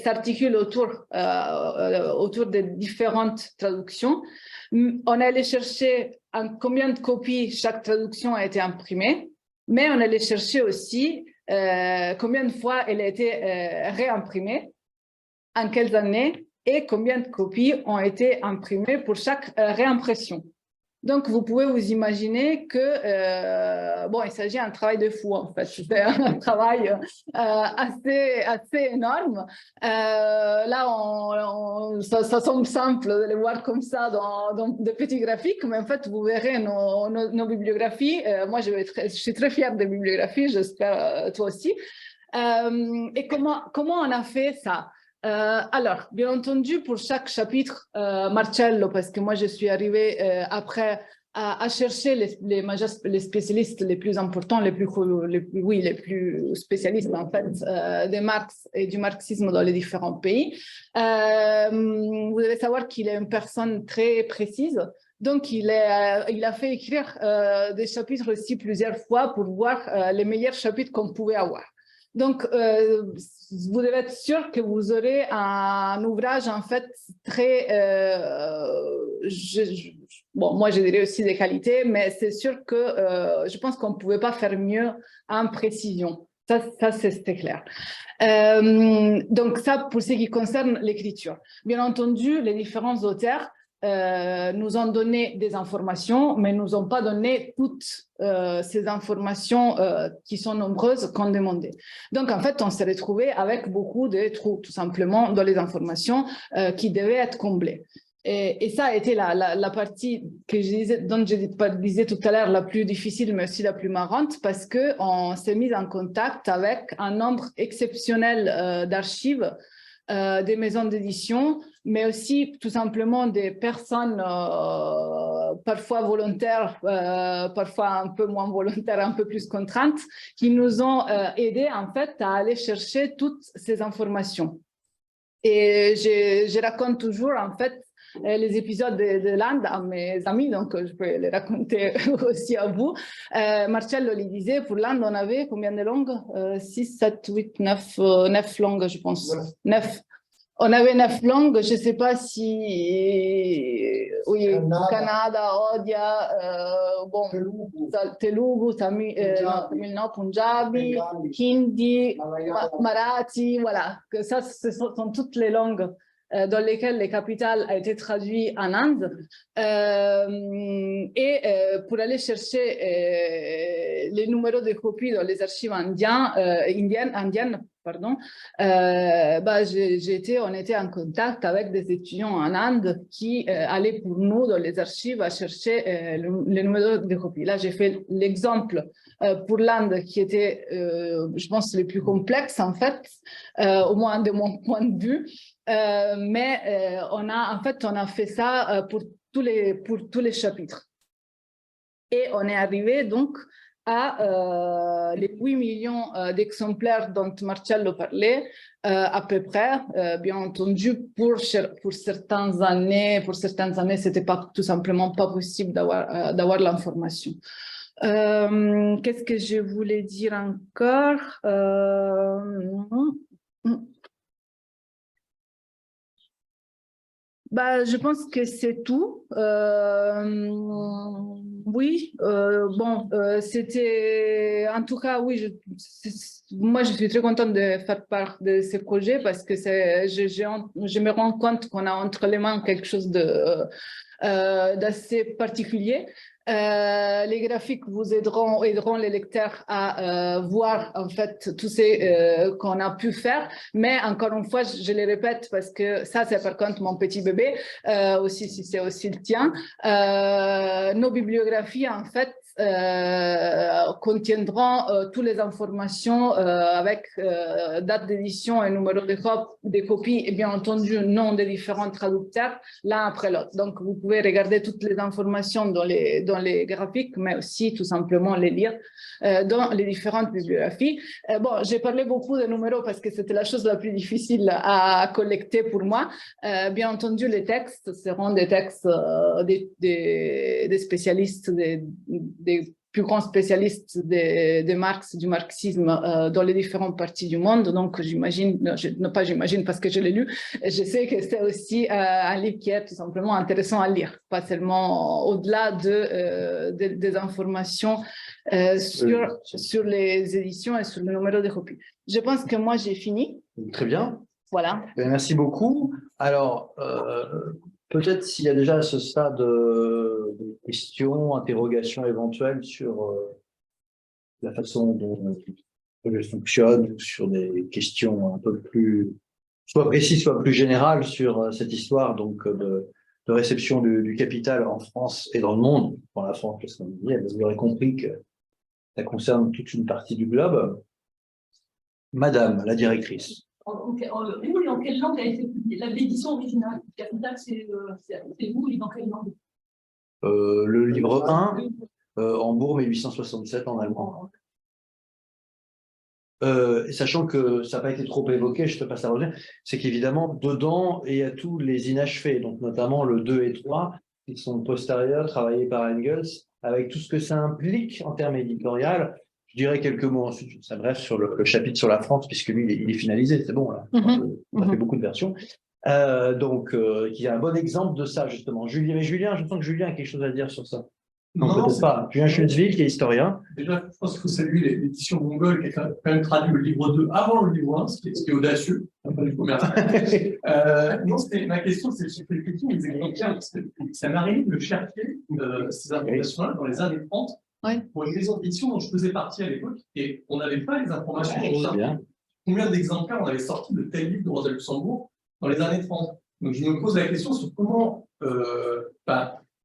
s'articule autour des différentes traductions. On allait chercher en combien de copies chaque traduction a été imprimée, mais on allait chercher aussi combien de fois elle a été réimprimée, en quelles années et combien de copies ont été imprimées pour chaque réimpression. Donc, vous pouvez vous imaginer que, bon, il s'agit d'un travail de fou, en fait. C'est un travail assez énorme. Là, ça semble simple de le voir comme ça dans de petits graphiques, mais en fait, vous verrez nos bibliographies. Moi, je suis très fière des bibliographies, j'espère toi aussi. Et comment on a fait ça? Alors, bien entendu, pour chaque chapitre, Marcello, parce que moi je suis arrivée après à chercher les spécialistes les plus importants, les plus spécialistes en fait de Marx et du marxisme dans les différents pays. Vous devez savoir qu'il est une personne très précise. Donc, il a fait écrire des chapitres aussi plusieurs fois pour voir les meilleurs chapitres qu'on pouvait avoir. Donc, vous devez être sûr que vous aurez un ouvrage en fait très, bon, moi je dirais aussi des qualités, mais c'est sûr que je pense qu'on ne pouvait pas faire mieux en précision. Ça c'était clair. Donc ça, pour ce qui concerne l'écriture. Bien entendu, les différents auteurs nous ont donné des informations, mais nous ont pas donné toutes ces informations qui sont nombreuses qu'on demandait. Donc, en fait, on s'est retrouvé avec beaucoup de trous, tout simplement, dans les informations qui devaient être comblées. Et ça a été la partie dont je disais tout à l'heure la plus difficile, mais aussi la plus marrante, parce qu'on s'est mis en contact avec un nombre exceptionnel d'archives, des maisons d'édition, mais aussi tout simplement des personnes parfois volontaires, parfois un peu moins volontaires, un peu plus contraintes, qui nous ont aidés en fait à aller chercher toutes ces informations. Et je raconte toujours en fait les épisodes de l'Inde à mes amis, donc je peux les raconter aussi à vous. Marcello lui disait, pour l'Inde, on avait combien de langues? 6, 7, 8, 9 langues, je pense. 9. On avait 9 langues, je ne sais pas si... Oui, Kannada, Odia, bon, Telugu, Tamil, non, Punjabi, Hindi, Marathi, voilà. Que ça, ce sont toutes les langues dans lesquelles les capitales ont été traduites en Inde. Pour aller chercher les numéros de copies dans les archives indiennes, pardon, on était en contact avec des étudiants en Inde qui allaient pour nous dans les archives à chercher les numéros de copies. Là, j'ai fait l'exemple pour l'Inde qui était, je pense, le plus complexe en fait, au moins de mon point de vue. Mais on a fait ça pour tous les chapitres. Et on est arrivé donc à les 8 millions d'exemplaires dont Marcello parlait, à peu près. Bien entendu, pour certaines années, ce n'était tout simplement pas possible d'avoir l'information. Qu'est-ce que je voulais dire encore? Je pense que c'est tout. Oui, c'était... En tout cas, oui, moi, je suis très contente de faire part de ce projet parce que je me rends compte qu'on a entre les mains quelque chose d'assez particulier. Les graphiques vous aideront les lecteurs à voir en fait tout ce qu'on a pu faire, mais encore une fois je le répète parce que ça c'est par contre mon petit bébé, aussi si c'est aussi le tien, nos bibliographies en fait contiendront toutes les informations avec date d'édition et numéro de copie et bien entendu nom des différents traducteurs l'un après l'autre. Donc vous pouvez regarder toutes les informations dans les graphiques, mais aussi tout simplement les lire dans les différentes bibliographies. Bon, j'ai parlé beaucoup de numéros parce que c'était la chose la plus difficile à collecter pour moi. Bien entendu, les textes seront des textes des spécialistes, des plus grands spécialistes de Marx, du marxisme dans les différentes parties du monde. Donc, pas j'imagine parce que je l'ai lu, je sais que c'est aussi un livre qui est tout simplement intéressant à lire, pas seulement au-delà des informations sur les éditions et sur le numéro de copie. Je pense que moi, j'ai fini. Très bien. Voilà. Merci beaucoup. Alors, peut-être s'il y a déjà à ce stade des questions, interrogations éventuelles sur la façon dont le projet fonctionne, sur des questions un peu plus, soit précises, soit plus générales sur cette histoire donc de réception du capital en France et dans le monde. Dans la France, qu'est-ce qu'on dit? Vous aurez compris que ça concerne toute une partie du globe. Madame la directrice. En quelle langue a été publiée l'édition originale du Capital, c'est vous, et dans quelle langue? Le livre 1, Hambourg 1867 en allemand. Sachant que ça n'a pas été trop évoqué, je te passe la revenir, c'est qu'évidemment, dedans, il y a tous les inachevés, donc notamment le 2 et 3, qui sont postérieurs, travaillés par Engels, avec tout ce que ça implique en termes éditorial. Je dirais quelques mots ensuite, ça bref, sur le chapitre sur la France, puisque lui, il est finalisé, c'est bon, là. On a fait beaucoup de versions. Donc, qui est un bon exemple de ça, justement. Julien, je sens que Julien a quelque chose à dire sur ça. Non, peut-être pas. Julien Schultzwil, qui est historien. Déjà, je pense qu'il faut saluer l'édition mongole qui a quand même traduit le livre 2 avant le livre 1, ce qui est audacieux, d'un point de vue commercial. Non, ma question, c'est sur les questions des exemplaires, parce que ça m'arrive de chercher ces informations-là dans les années 30. Ouais. Pour une maison d'édition dont je faisais partie à l'époque, et on n'avait pas les informations sur ça. Combien d'exemplaires on avait sorti de tel livre de Rosa Luxembourg dans les années 30. Donc je me pose la question sur comment,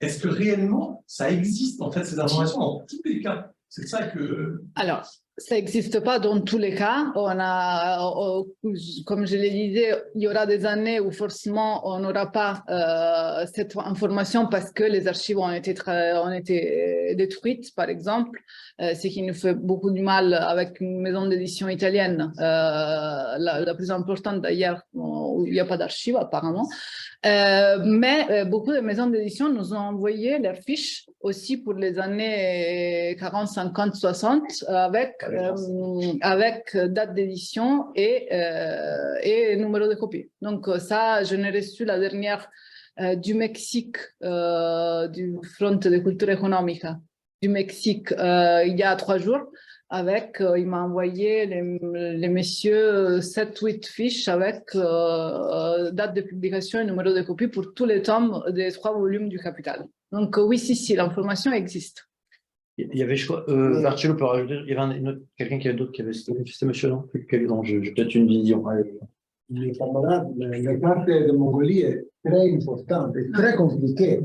est-ce que réellement ça existe en fait ces informations dans tous les cas? C'est ça que... Alors, ça n'existe pas dans tous les cas. Comme je le disais, il y aura des années où forcément on n'aura pas cette information parce que les archives ont été détruites, par exemple, ce qui nous fait beaucoup de mal avec une maison d'édition italienne, la plus importante d'ailleurs, où il n'y a pas d'archives apparemment. Mais beaucoup de maisons d'édition nous ont envoyé leurs fiches aussi pour les années 40, 50, 60 avec avec date d'édition et numéro de copie. Donc ça, je n'ai reçu la dernière du Mexique, du Front de Culture Économique du Mexique il y a 3 jours. Il m'a envoyé les messieurs 7-8 fiches avec date de publication et numéro de copie pour tous les tomes des 3 volumes du Capital. Donc oui, si, l'information existe. Il y avait, je crois, Marcello peut rajouter, il y avait quelqu'un qui avait d'autres qui avait c'était monsieur, non? J'ai peut-être une vision. Mes camarades, la carte de Mongolie est très importante et très compliquée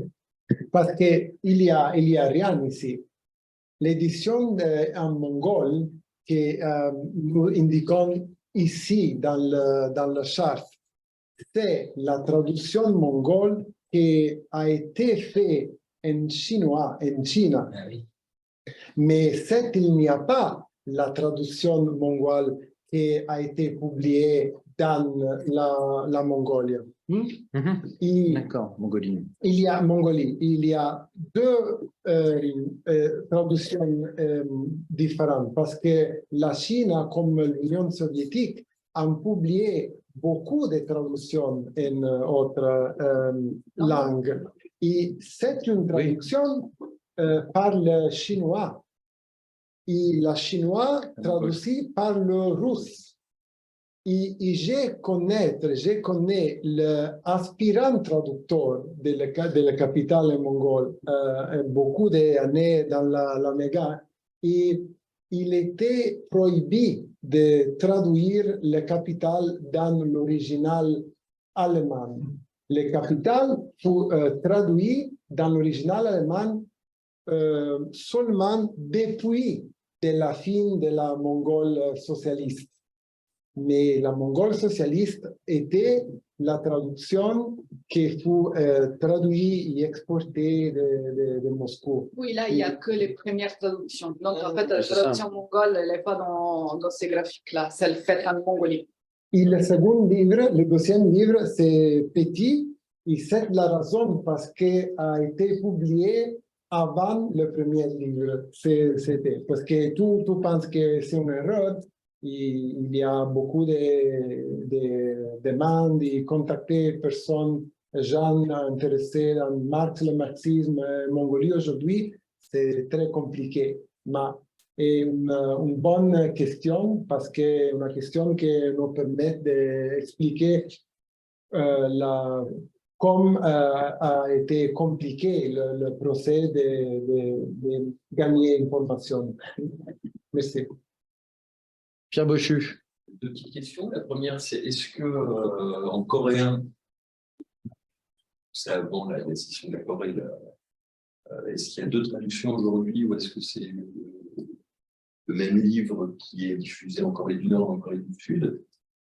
parce qu'il y a rien ici. L'édition en mongol que nous indiquons ici dans le charte, c'est la traduction mongole qui a été faite en chinois, en Chine. Mais il n'y a pas la traduction mongole qui a été publiée dans la Mongolie. D'accord, Mongolie. Il y a Mongolie. Il y a 2 traductions différentes parce que la Chine, comme l'Union soviétique, ont publié beaucoup de traductions en autres langues. Et c'est une traduction par le chinois. Et la chinois traduit par le russe. Et je connais l'aspirant traducteur de la capitale mongole beaucoup d'années dans la méga. Et il était prohibé de traduire le capital dans l'original allemand. Le capital fut traduit dans l'original allemand seulement depuis la fin de la Mongole socialiste. Mais la Mongole socialiste était la traduction qui fut traduite et exportée de Moscou. Oui, là, il n'y a que les premières traductions. Donc, en fait, la traduction mongole, elle n'est pas dans ces graphiques-là. Celle faite en Mongolie. Et le second livre, le deuxième livre, c'est petit. Et c'est la raison parce qu'il a été publié avant le premier livre. C'était parce que tu penses que c'est une erreur. Il y a beaucoup de demandes et contacter personnes, gens intéressés dans Marx, le marxisme, Mongolie aujourd'hui, c'est très compliqué. Mais c'est une bonne question parce que c'est une question qui nous permet d'expliquer comme a été compliqué le procès de gagner information. Merci. Pierre Bochu. 2 petites questions. La première, c'est est-ce que en coréen, c'est avant la décision de la Corée, est-ce qu'il y a 2 traductions aujourd'hui ou est-ce que c'est le même livre qui est diffusé en Corée du Nord, en Corée du Sud,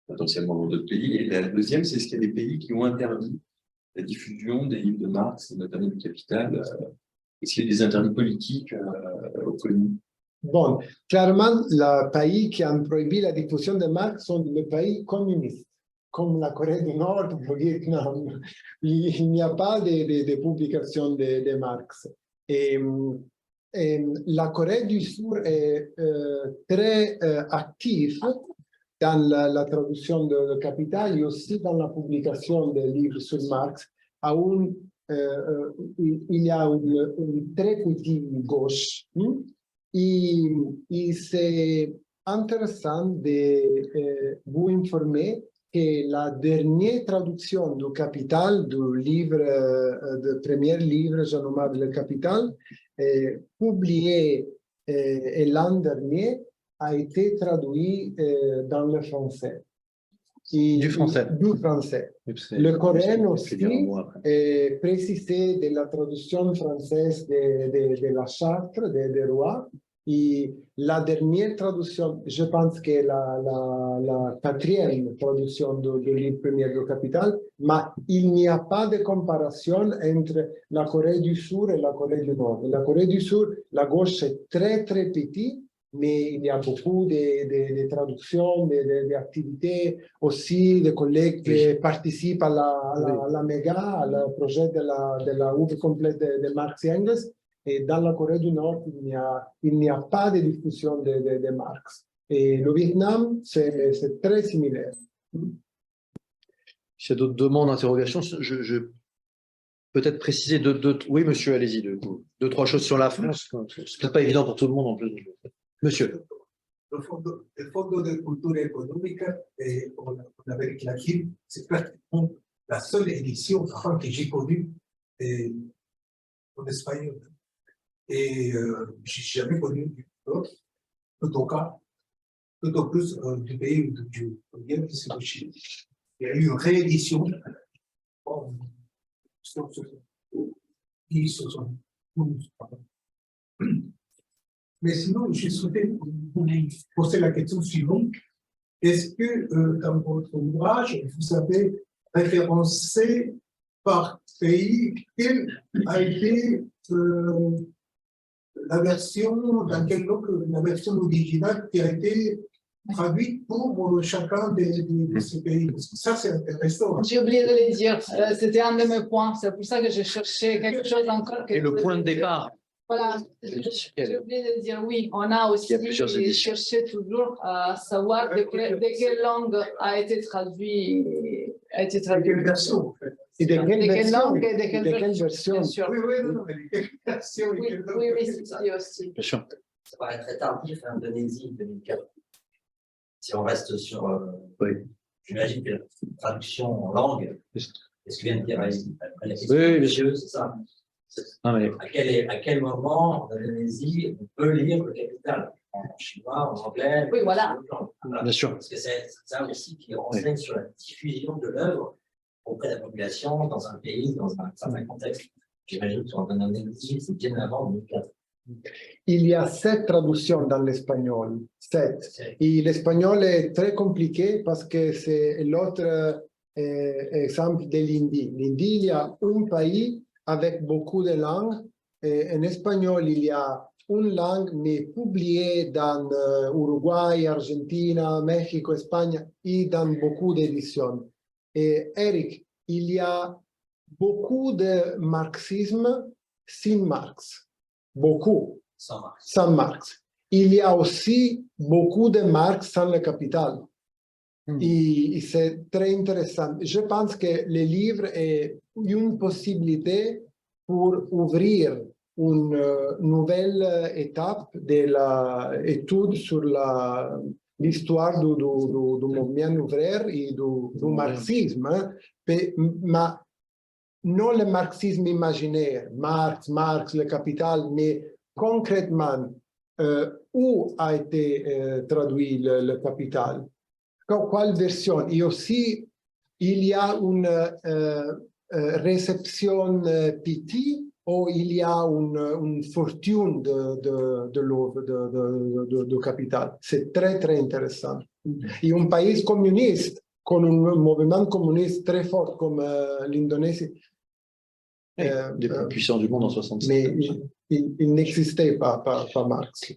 potentiellement dans d'autres pays? Et la deuxième, c'est est-ce qu'il y a des pays qui ont interdit la diffusion des livres de Marx, notamment du Capital? Est-ce qu'il y a des interdits politiques connus? Bon, clairement, les pays qui ont prohibé la diffusion de Marx sont les pays communistes, comme la Corée du Nord ou le Vietnam. Il n'y a pas de publication de Marx. Et la Corée du Sud est très active dans la traduction de Capital et aussi dans la publication des livres sur Marx. Il y a une très petite gauche. Et c'est intéressant de vous informer que la dernière traduction du Capital, du livre, du premier livre, je nomme Le Capital, publié l'an dernier, a été traduit dans le français. Du français. Du français. Le coréen aussi est précisé de la traduction française de la charte des rois. Et la dernière traduction, je pense que la 4e traduction du livre premier du Capital, mais il n'y a pas de comparaison entre la Corée du Sud et la Corée du Nord. La Corée du Sud, la gauche est très très petite, mais il y a beaucoup de traductions, d'activités, aussi de collègues qui participent à la MEGA, au projet de la œuvre complète de Marx et Engels. Et dans la Corée du Nord, il n'y a pas de diffusion de Marx. Et le Vietnam, c'est très similaire. S'il y a d'autres demandes, interrogations, je peut-être préciser oui, monsieur, allez-y, deux, trois choses sur la France. C'est peut-être pas évident pour tout le monde en plus. Monsieur. Le Fondo de Cultura Económica en Amérique latine, c'est pratiquement la seule édition que j'ai connue en espagnol. Et je n'ai jamais connu d'autres, tout au plus du pays où je viens, c'est le Chili. Il y a eu une réédition en 1972. Mais sinon, je souhaitais vous poser la question suivante. Est-ce que dans votre ouvrage, vous avez référencé par pays quelle a été la version, dans quelle langue la version originale qui a été traduite pour chacun de ces pays? Parce que ça, c'est intéressant. J'ai oublié de le dire, c'était un de mes points, c'est pour ça que je cherchais quelque chose encore. Et le point de départ. Voilà, j'ai oublié de dire, oui, on a aussi cherché toujours à savoir de quelle langue a été traduit. De quelle version, en fait? Et de quelle langue version? et de quelle version? Bien sûr. Oui, non, mais de quelle version? Oui, c'est aussi. Bien sûr. Ça paraît très tardif, Indonésie 2004. Si on reste sur, Oui. j'imagine que la traduction en langue, est-ce que vient de dire après la question, Oui, bien sûr. c'est ça. Ah, mais... À quel moment en Indonésie on peut lire le Capital en chinois, en anglais? Oui, voilà. Bien sûr. Parce que c'est ça aussi qui renseigne sur la diffusion de l'œuvre auprès de la population dans un pays, dans un certain contexte. J'imagine qu'en Indonésie, c'est bien avant 2004. Il y a 7 traductions dans l'espagnol, 7. Et l'espagnol est très compliqué parce que c'est l'autre exemple de l'hindi. L'hindi, il y a un pays avec beaucoup de langues. Et en espagnol, il y a une langue, mais publiée dans Uruguay, Argentina, Mexico, Espagne et dans beaucoup d'éditions. Et Eric, il y a beaucoup de marxisme sans Marx. Beaucoup. Sans Marx. Il y a aussi beaucoup de Marx sans le Capital. Et c'est très intéressant. Je pense que le livre est une possibilité pour ouvrir une nouvelle étape de l'étude sur l'histoire du mouvement ouvrier et du marxisme, mais non le marxisme imaginaire, Marx, le Capital, mais concrètement, où a été traduit le Capital? Quelle version? Et aussi, il y a une réception petite ou il y a une fortune de l'œuvre de Capital. C'est très, très intéressant. Et un pays communiste, con un mouvement communiste très fort comme l'Indonésie. Des plus puissants du monde en 67. Mais il n'existait pas Marx.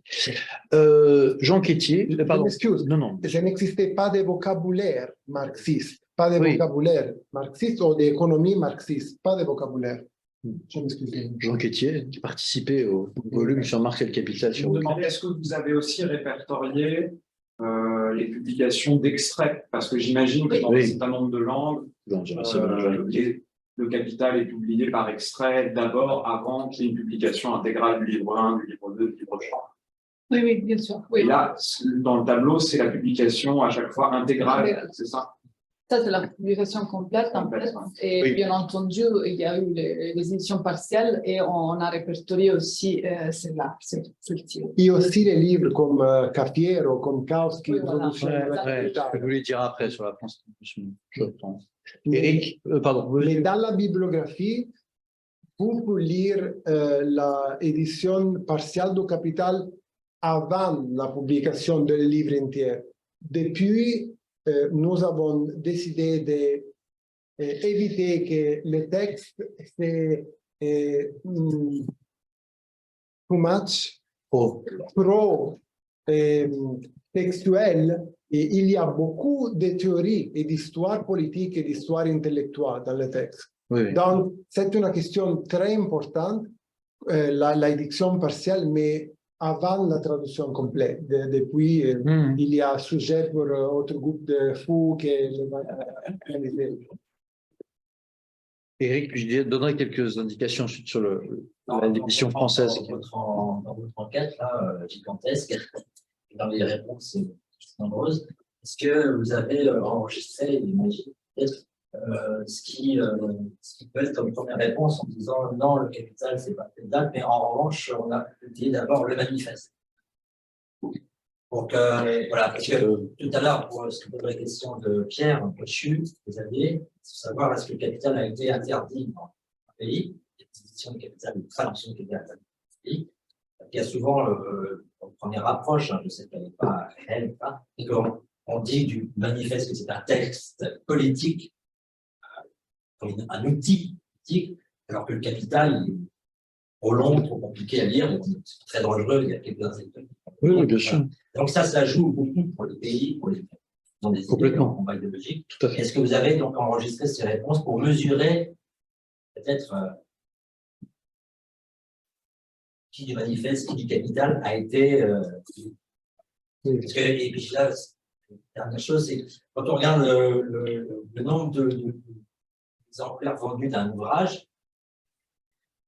Jean Quétier, pardon. Excuse, non. Il n'existait pas de vocabulaire marxiste, pas de vocabulaire marxiste ou d'économie marxiste, pas de vocabulaire. Je m'excuse. Jean Quétier, qui participait au volume sur Marx et le Capital. Je me demandais, est-ce que vous avez aussi répertorié les publications d'extraits? Parce que j'imagine que dans un certain nombre de langues, le Capital est publié par extrait d'abord avant qu'il y ait une publication intégrale du livre 1, du livre 2, du livre 3. Oui, bien sûr. Oui. Et là, dans le tableau, c'est la publication à chaque fois intégrale, c'est ça? Ça, c'est la publication complète, en fait. Et bien entendu, il y a eu les éditions partielles et on a répertorié aussi celle-là, celle-ci. Et aussi les livres comme Cafiero, comme Kautsky. Je voulais dire après sur la France. Eric, pardon. Mais dans la bibliographie, vous pouvez lire l'édition partielle du Capital avant la publication du livre entier. Depuis, nous avons décidé d'éviter que le texte c'est too much, trop textuel. Et il y a beaucoup de théories et d'histoire politique et d'histoire intellectuelle dans le texte. Oui. Donc, c'est une question très importante l'édition partielle, mais avant la traduction complète. Depuis, il y a sujet pour autre groupe de fous qui Éric, puis-je donnerai quelques indications ensuite sur l'édition française. Dans votre enquête, là, gigantesque, dans les réponses nombreuses, est-ce que vous avez enregistré, imaginez peut-être, ce qui peut être comme première réponse en disant non, le capital, c'est pas telle date, mais en revanche, on a publié d'abord le manifeste. Donc, voilà, parce que tout à l'heure, pour ce que pose la question de Pierre Bochu, vous aviez, savoir est-ce que le capital a été interdit dans un pays, l'édition de capital, une traduction de capital dans un pays. Il y a souvent une première approche, je ne sais qu'elle n'est pas réelle, et qu'on dit du manifeste que c'est un texte politique, un outil politique, alors que le capital est trop long, trop compliqué à lire, c'est très dangereux, il y a quelques intellectuels. Oui, bien sûr. Donc ça joue beaucoup pour les pays, pour les dans des complètement combat idéologique. Tout à fait. Est-ce que vous avez donc enregistré ces réponses pour mesurer peut-être qui du manifeste, qui du capital a été parce que, et puis là, la dernière chose, c'est quand on regarde le nombre d'exemplaires vendus d'un ouvrage,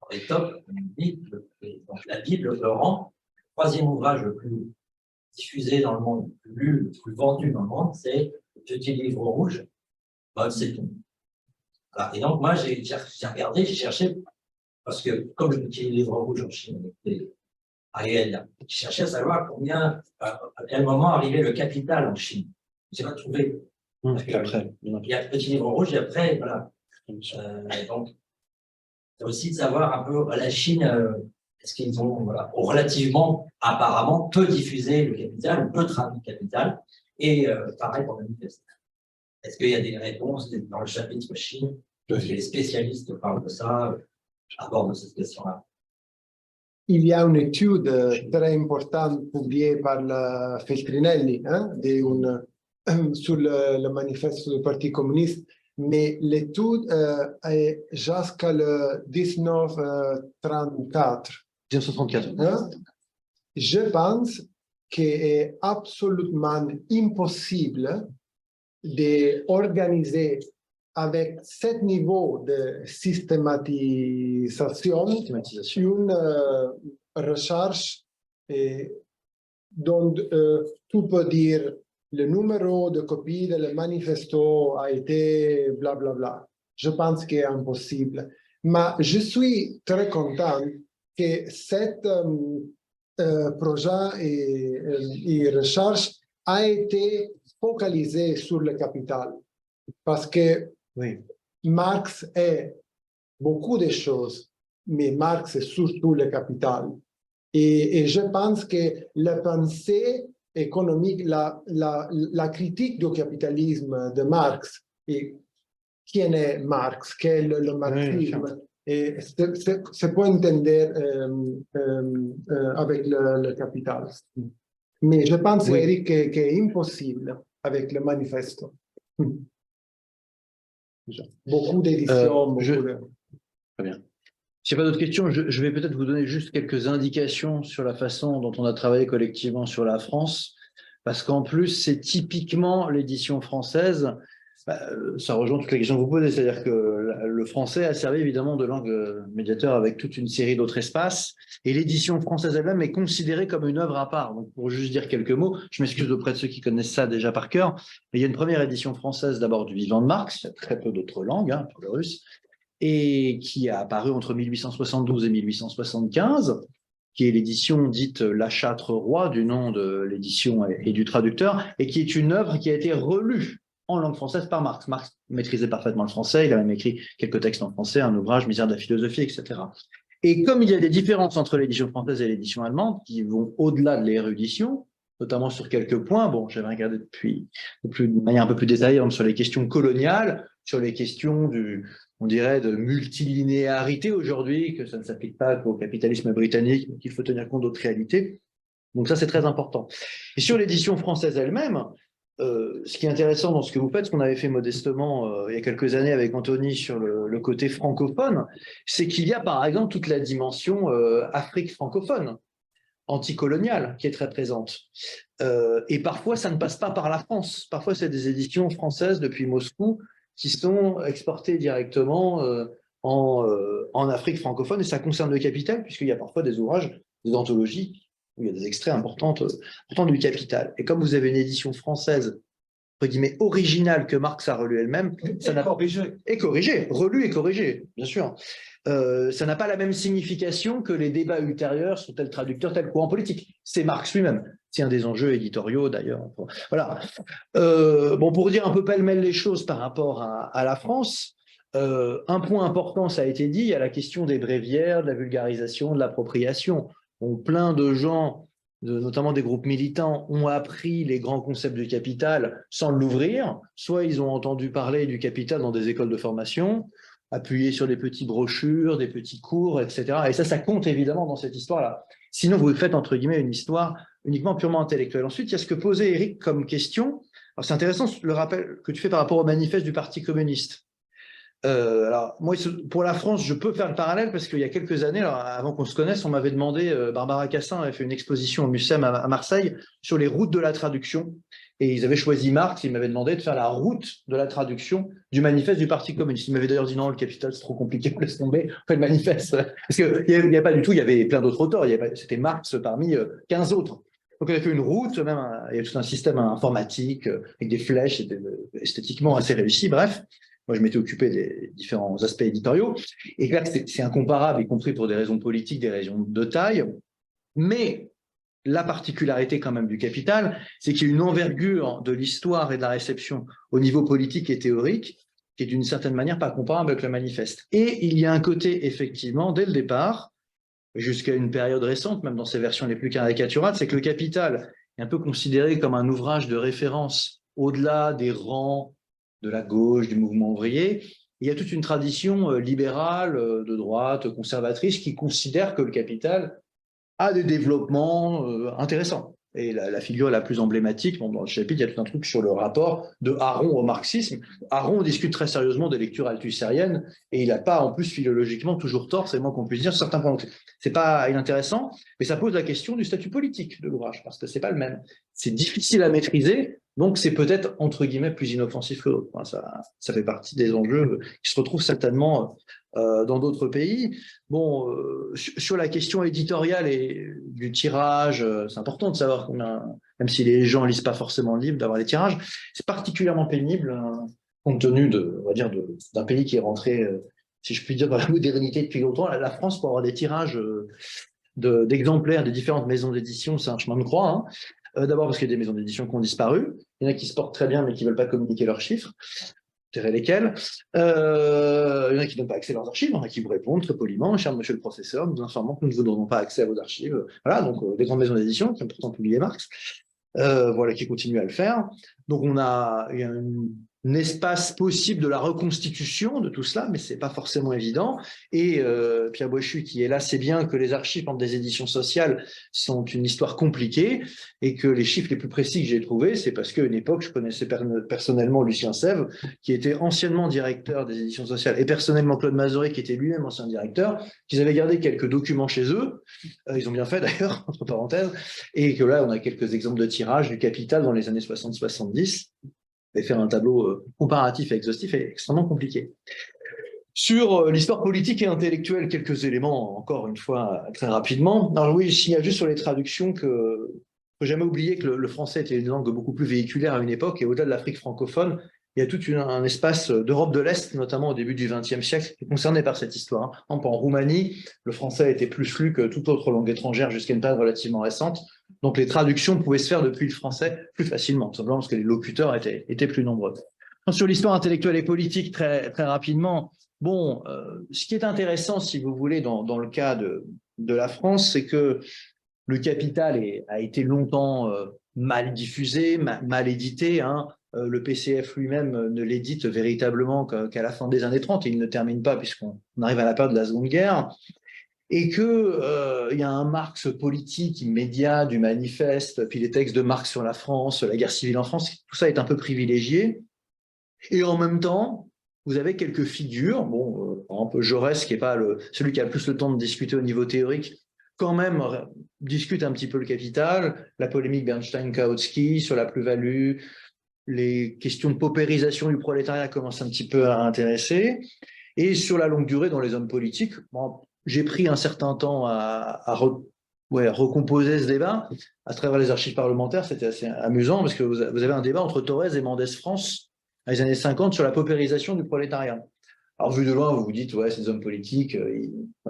dans les tops, donc la Bible, le Coran, le troisième ouvrage le plus diffusé dans le monde, le plus vendu dans le monde, c'est le petit livre rouge, Mao Tse-tung. Voilà. Et donc, moi, j'ai regardé, j'ai cherché, parce que comme le petit livre rouge en Chine était réel, j'ai cherché à savoir à quel moment arrivait le capital en Chine. Je n'ai pas trouvé. Après, il y a le petit livre rouge et après, voilà. Donc, c'est aussi de savoir un peu la Chine. Est-ce qu'ils ont relativement, apparemment, peu diffusé le capital, ou peu traduit le capital, et pareil pour le manifeste. Est-ce qu'il y a des réponses dans le chapitre Chine? Les spécialistes parlent de ça, abordent cette question-là. Il y a une étude très importante publiée par Feltrinelli sur le manifeste du Parti communiste, mais l'étude est jusqu'à le 1934. 1934. Je pense qu'il est absolument impossible d'organiser avec ce niveau de systématisation une recherche dont tu peux dire le numéro de copie de le manifesto a été blablabla. Bla bla. Je pense qu'il est impossible. Mais je suis très content que cet projet et recherche a été focalisé sur le capital. Parce que Marx est beaucoup de choses, mais Marx est surtout le capital. Et je pense que la pensée économique, la critique du capitalisme de Marx, et qui est Marx, quel est le marxisme, et se peut entendre avec le capital. Mais je pense, Eric, que c'est impossible avec le manifeste. Beaucoup d'éditions. Très bien. S'il n'y a pas d'autres questions, je vais peut-être vous donner juste quelques indications sur la façon dont on a travaillé collectivement sur la France, parce qu'en plus, c'est typiquement l'édition française. Ça rejoint toutes les questions que vous posez, c'est-à-dire que le français a servi évidemment de langue médiateur avec toute une série d'autres espaces, et l'édition française elle-même est considérée comme une œuvre à part. Donc, pour juste dire quelques mots, je m'excuse auprès de ceux qui connaissent ça déjà par cœur, mais il y a une première édition française d'abord du Vivant de Marx, il y a très peu d'autres langues, pour le russe, et qui a apparu entre 1872 et 1875, qui est l'édition dite La Châtre-Roi, du nom de l'édition et du traducteur, et qui est une œuvre qui a été relue en langue française par Marx. Marx maîtrisait parfaitement le français, il a même écrit quelques textes en français, un ouvrage, Misère de la philosophie, etc. Et comme il y a des différences entre l'édition française et l'édition allemande, qui vont au-delà de l'érudition, notamment sur quelques points, bon, j'avais regardé de manière un peu plus détaillée sur les questions coloniales, sur les questions on dirait, de multilinéarité aujourd'hui, que ça ne s'applique pas qu'au capitalisme britannique, mais qu'il faut tenir compte d'autres réalités. Donc ça, c'est très important. Et sur l'édition française elle-même, ce qui est intéressant dans ce que vous faites, ce qu'on avait fait modestement il y a quelques années avec Anthony sur le côté francophone, c'est qu'il y a par exemple toute la dimension Afrique francophone, anticoloniale, qui est très présente. Et parfois, ça ne passe pas par la France. Parfois, c'est des éditions françaises depuis Moscou qui sont exportées directement en Afrique francophone, et ça concerne le Capital, puisqu'il y a parfois des ouvrages, des anthologies, où il y a des extraits importants du Capital. Et comme vous avez une édition française, entre guillemets, originale, que Marx a relue elle-même, ça n'a corrigé. et corrigé, relu et corrigé, bien sûr. Ça n'a pas la même signification que les débats ultérieurs sur tel traducteur, tel courant politique. C'est Marx lui-même. C'est un des enjeux éditoriaux, d'ailleurs. Voilà. Bon, pour dire un peu pêle-mêle les choses par rapport à la France, un point important, ça a été dit, il y a la question des bréviaires, de la vulgarisation, de l'appropriation. Bon, plein de gens, notamment des groupes militants, ont appris les grands concepts du Capital sans l'ouvrir. Soit ils ont entendu parler du Capital dans des écoles de formation, appuyés sur des petites brochures, des petits cours, etc. Et ça compte évidemment dans cette histoire-là. Sinon, vous faites, entre guillemets, une histoire uniquement purement intellectuelle. Ensuite, il y a ce que posait Eric comme question. Alors, c'est intéressant le rappel que tu fais par rapport au manifeste du Parti communiste. Alors, moi, pour la France, je peux faire le parallèle parce qu'il y a quelques années, alors, avant qu'on se connaisse, on m'avait demandé, Barbara Cassin avait fait une exposition au Mucem à Marseille sur les routes de la traduction. Et ils avaient choisi Marx, ils m'avaient demandé de faire la route de la traduction du manifeste du Parti communiste. Ils m'avaient d'ailleurs dit non, le Capital, c'est trop compliqué, laisse tomber, on fait le manifeste. Parce qu'il n'y avait pas du tout, il y avait plein d'autres auteurs, c'était Marx parmi 15 autres. Donc on a fait une route, même il y a tout un système informatique avec des flèches, c'était esthétiquement assez réussi, bref. Moi, je m'étais occupé des différents aspects éditoriaux. Et là, c'est incomparable, y compris pour des raisons politiques, des raisons de taille. Mais la particularité quand même du Capital, c'est qu'il y a une envergure de l'histoire et de la réception au niveau politique et théorique qui est d'une certaine manière pas comparable avec le manifeste. Et il y a un côté, effectivement, dès le départ, jusqu'à une période récente, même dans ses versions les plus caricaturales, c'est que le Capital est un peu considéré comme un ouvrage de référence au-delà des rangs de la gauche, du mouvement ouvrier. Il y a toute une tradition libérale, de droite, conservatrice, qui considère que le Capital a des développements intéressants. Et la figure la plus emblématique, bon, dans le chapitre, il y a tout un truc sur le rapport de Aron au marxisme. Aron discute très sérieusement des lectures althussériennes, et il n'a pas, en plus, philologiquement, toujours tort, c'est le moins qu'on puisse dire, sur certains points. C'est pas inintéressant, mais ça pose la question du statut politique de l'ouvrage, parce que c'est pas le même. C'est difficile à maîtriser, donc c'est peut-être, entre guillemets, plus inoffensif que l'autre. Enfin, ça fait partie des enjeux qui se retrouvent certainement dans d'autres pays. Bon, sur la question éditoriale et du tirage, c'est important de savoir combien, même si les gens lisent pas forcément le livre, d'avoir les tirages. C'est particulièrement pénible, compte tenu on va dire, d'un pays qui est rentré, si je puis dire, dans la modernité depuis longtemps. La France, pour avoir des tirages d'exemplaires des différentes maisons d'édition, c'est un chemin de croix, hein. D'abord parce qu'il y a des maisons d'édition qui ont disparu. Il y en a qui se portent très bien, mais qui ne veulent pas communiquer leurs chiffres. Lesquels. Il y en a qui ne donnent pas accès à leurs archives, il y en a qui vous répondent très poliment, cher monsieur le professeur, nous informons que nous ne vous donnons pas accès à vos archives. Voilà, donc des grandes maisons d'édition qui ont pourtant publié Marx, voilà, qui continuent à le faire. Donc il y a un espace possible de la reconstitution de tout cela, mais ce n'est pas forcément évident. Et Pierre Boischu, qui est là, sait bien que les archives des éditions sociales sont une histoire compliquée et que les chiffres les plus précis que j'ai trouvés, c'est parce qu'à une époque, je connaissais personnellement Lucien Sèvres, qui était anciennement directeur des éditions sociales, et personnellement Claude Mazoret, qui était lui-même ancien directeur, qu'ils avaient gardé quelques documents chez eux, ils ont bien fait d'ailleurs, entre parenthèses, et que là, on a quelques exemples de tirage du Capital dans les années 60-70. Et faire un tableau comparatif et exhaustif est extrêmement compliqué. Sur l'histoire politique et intellectuelle, quelques éléments, encore une fois, très rapidement. Alors oui, je signale juste sur les traductions que faut jamais oublier que le français était une langue beaucoup plus véhiculaire à une époque, et au-delà de l'Afrique francophone, il y a tout un espace d'Europe de l'Est, notamment au début du XXe siècle, qui est concerné par cette histoire. En Roumanie, le français était plus flux que toute autre langue étrangère jusqu'à une période relativement récente. Donc les traductions pouvaient se faire depuis le français plus facilement, tout simplement parce que les locuteurs étaient plus nombreux. Sur l'histoire intellectuelle et politique, très, très rapidement, bon, ce qui est intéressant, si vous voulez, dans le cas de la France, c'est que le Capital a été longtemps mal diffusé, mal édité, hein. Le PCF lui-même ne l'édite véritablement qu'à la fin des années 30, et il ne termine pas puisqu'on arrive à la période de la Seconde Guerre. et que il y a un Marx politique immédiat du manifeste, puis les textes de Marx sur la France, la guerre civile en France, tout ça est un peu privilégié. Et en même temps, vous avez quelques figures, bon, par exemple Jaurès, qui n'est pas celui qui a le plus le temps de discuter au niveau théorique, quand même discute un petit peu le capital, la polémique Bernstein-Kautsky sur la plus-value, les questions de paupérisation du prolétariat commencent un petit peu à intéresser. Et sur la longue durée, dans les hommes politiques, bon, j'ai pris un certain temps à recomposer ce débat à travers les archives parlementaires. C'était assez amusant parce que vous avez un débat entre Thorez et Mendès France dans les années 50 sur la paupérisation du prolétariat. Alors, vu de loin, vous vous dites, ouais, ces hommes politiques,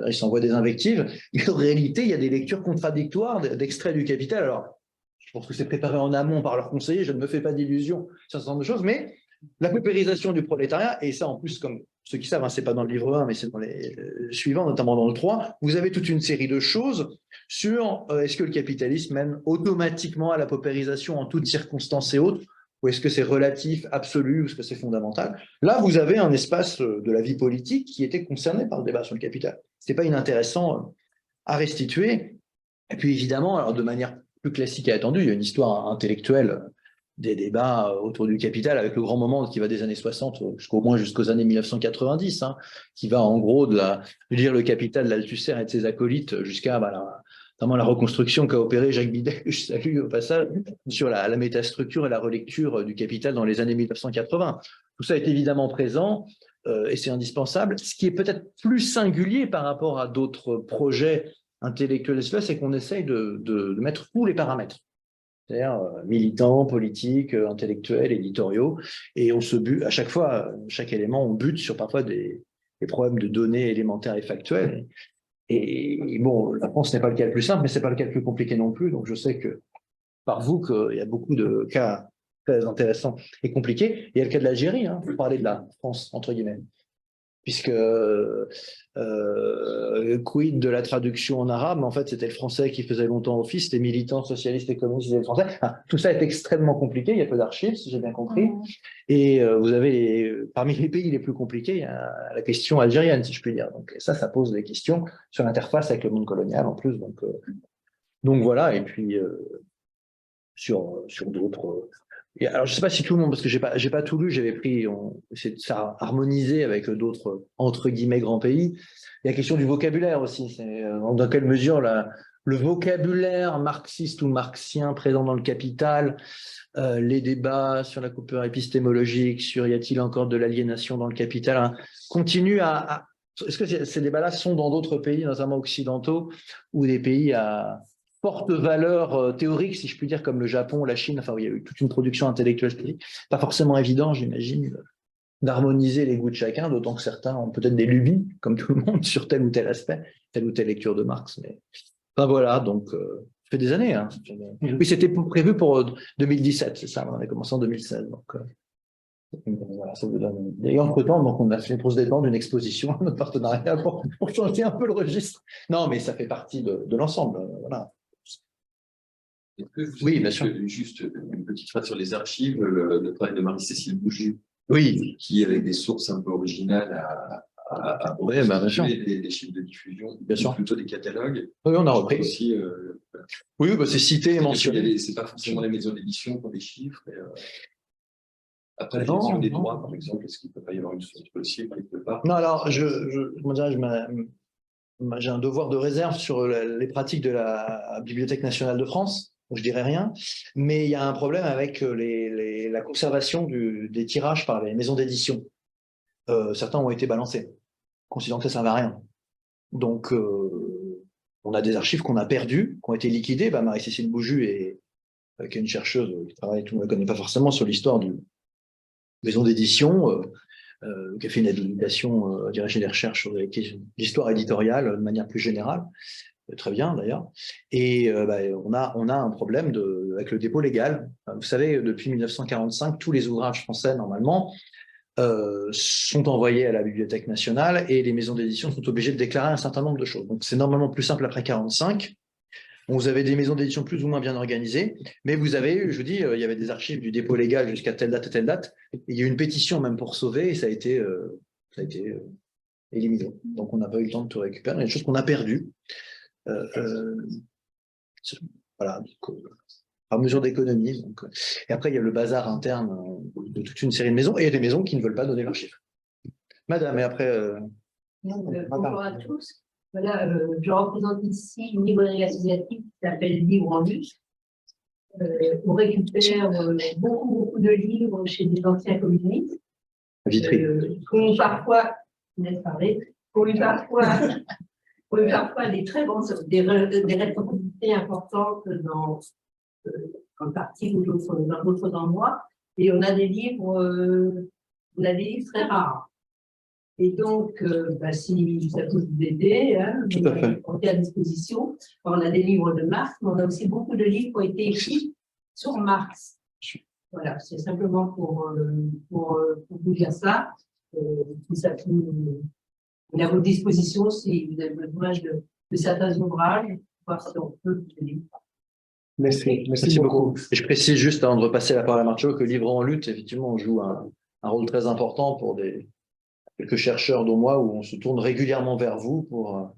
ils s'envoient des invectives. Mais en réalité, il y a des lectures contradictoires d'extraits du Capital. Alors, je pense que c'est préparé en amont par leurs conseillers, je ne me fais pas d'illusions sur ce genre de choses, mais la paupérisation du prolétariat, et ça en plus, comme ceux qui savent, hein, ce n'est pas dans le livre 1, mais c'est dans les suivants, notamment dans le 3, vous avez toute une série de choses sur est-ce que le capitalisme mène automatiquement à la paupérisation en toutes circonstances et autres, ou est-ce que c'est relatif, absolu, ou est-ce que c'est fondamental? Là, vous avez un espace de la vie politique qui était concerné par le débat sur le capital. Ce n'était pas inintéressant à restituer. Et puis évidemment, alors de manière plus classique et attendue, il y a une histoire intellectuelle des débats autour du capital avec le grand moment qui va des années 60 jusqu'aux années 1990, hein, qui va en gros de lire le capital d'Althusser et de ses acolytes jusqu'à notamment la reconstruction qu'a opéré Jacques Bidet, que je salue au passage, sur la métastructure et la relecture du capital dans les années 1980. Tout ça est évidemment présent et c'est indispensable. Ce qui est peut-être plus singulier par rapport à d'autres projets intellectuels, c'est qu'on essaye de mettre tous les paramètres. C'est-à-dire militants, politiques, intellectuels, éditoriaux, et on se bute, à chaque fois, chaque élément, on bute sur parfois des problèmes de données élémentaires et factuelles. Et bon, la France n'est pas le cas le plus simple, mais ce n'est pas le cas le plus compliqué non plus, donc je sais que par vous qu'il y a beaucoup de cas très intéressants et compliqués. Il y a le cas de l'Algérie, hein, vous parlez de la France, entre guillemets. Puisque quid de la traduction en arabe, mais en fait c'était le français qui faisait longtemps office, les militants socialistes et communistes disaient le français. Enfin, tout ça est extrêmement compliqué, il y a peu d'archives, si j'ai bien compris. Et vous avez, parmi les pays les plus compliqués, il y a la question algérienne, si je puis dire. Donc ça pose des questions sur l'interface avec le monde colonial en plus. Donc voilà, et puis sur d'autres... Alors, je ne sais pas si tout le monde, parce que j'ai pas tout lu, j'avais pris, on essayé de harmoniser avec d'autres, entre guillemets, grands pays. Il y a la question du vocabulaire aussi. C'est dans quelle mesure le vocabulaire marxiste ou marxien présent dans le Capital, les débats sur la coupure épistémologique, sur y a-t-il encore de l'aliénation dans le Capital, hein, continuent à... Est-ce que ces débats-là sont dans d'autres pays, notamment occidentaux, ou des pays à forte valeur théorique, si je puis dire, comme le Japon, la Chine, enfin, il y a eu toute une production intellectuelle, pas forcément évident, j'imagine, d'harmoniser les goûts de chacun, d'autant que certains ont peut-être des lubies, comme tout le monde, sur tel ou tel aspect, telle ou telle lecture de Marx. Mais enfin voilà, donc, ça fait des années. Hein. Oui, c'était prévu pour 2017, c'est ça, on avait commencé en 2016. Donc, voilà, ça vous donne... Et entre-temps, donc, on a fait pour se détendre une exposition, notre partenariat, pour changer un peu le registre. Non, mais ça fait partie de l'ensemble, voilà. Oui, bien sûr. Juste une petite phrase sur les archives, le travail de Marie-Cécile Bougie, oui, qui avec des sources un peu originales oui, bien sûr. Des chiffres de diffusion, bien sûr. Plutôt des catalogues. Oui, on a repris. Aussi, oui, c'est cité et mentionné. C'est pas forcément les maisons d'édition qui ont des chiffres. Après la gestion des droits, par exemple, est-ce qu'il ne peut pas y avoir une source possible quelque part? Non, alors, j'ai un devoir de réserve sur les pratiques de la Bibliothèque nationale de France. Je dirais rien, mais il y a un problème avec la conservation des tirages par les maisons d'édition. Certains ont été balancés, considérant que ça ne servait à rien. Donc, on a des archives qu'on a perdues, qui ont été liquidées. Marie-Cécile Bouju, qui est une chercheuse qui travaille, tout le monde ne la connaît pas forcément, sur l'histoire d'une maison d'édition, qui a fait une habilitation, diriger des recherches sur l'histoire éditoriale de manière plus générale. Très bien d'ailleurs, et on a un problème avec le dépôt légal. Vous savez, depuis 1945, tous les ouvrages français, normalement, sont envoyés à la Bibliothèque nationale et les maisons d'édition sont obligées de déclarer un certain nombre de choses. Donc c'est normalement plus simple après 1945. Vous avez des maisons d'édition plus ou moins bien organisées, mais vous avez, je vous dis, il y avait des archives du dépôt légal jusqu'à telle date et telle date. Il y a eu une pétition même pour sauver, et ça a été éliminés. Donc, on n'a pas eu le temps de tout récupérer. Il y a des choses qu'on a perdues. Voilà, donc, par mesure d'économie. Et après, il y a le bazar interne de toute une série de maisons, et il y a des maisons qui ne veulent pas donner leurs chiffres. Madame, et après... Bonjour à tous. Voilà, je représente ici une librairie associative qui s'appelle Livre en Lutte. On récupère beaucoup de livres chez des anciens communistes. Vitry. Qui ont parfois, des très bons, des responsabilités importantes dans le parti ou dans d'autres endroits. Et on a des livres très rares. Et donc, si ça peut vous aider, on est à disposition. On a des livres de Marx, mais on a aussi beaucoup de livres qui ont été écrits sur Marx. Voilà, c'est simplement pour vous dire ça. On est à votre disposition si vous avez besoin de certains ouvrages, voir si on peut vous aider. Merci beaucoup. Et je précise juste, avant de repasser la parole à Marcello, que Livre en Lutte, effectivement, on joue un rôle très important pour quelques chercheurs dont moi, où on se tourne régulièrement vers vous pour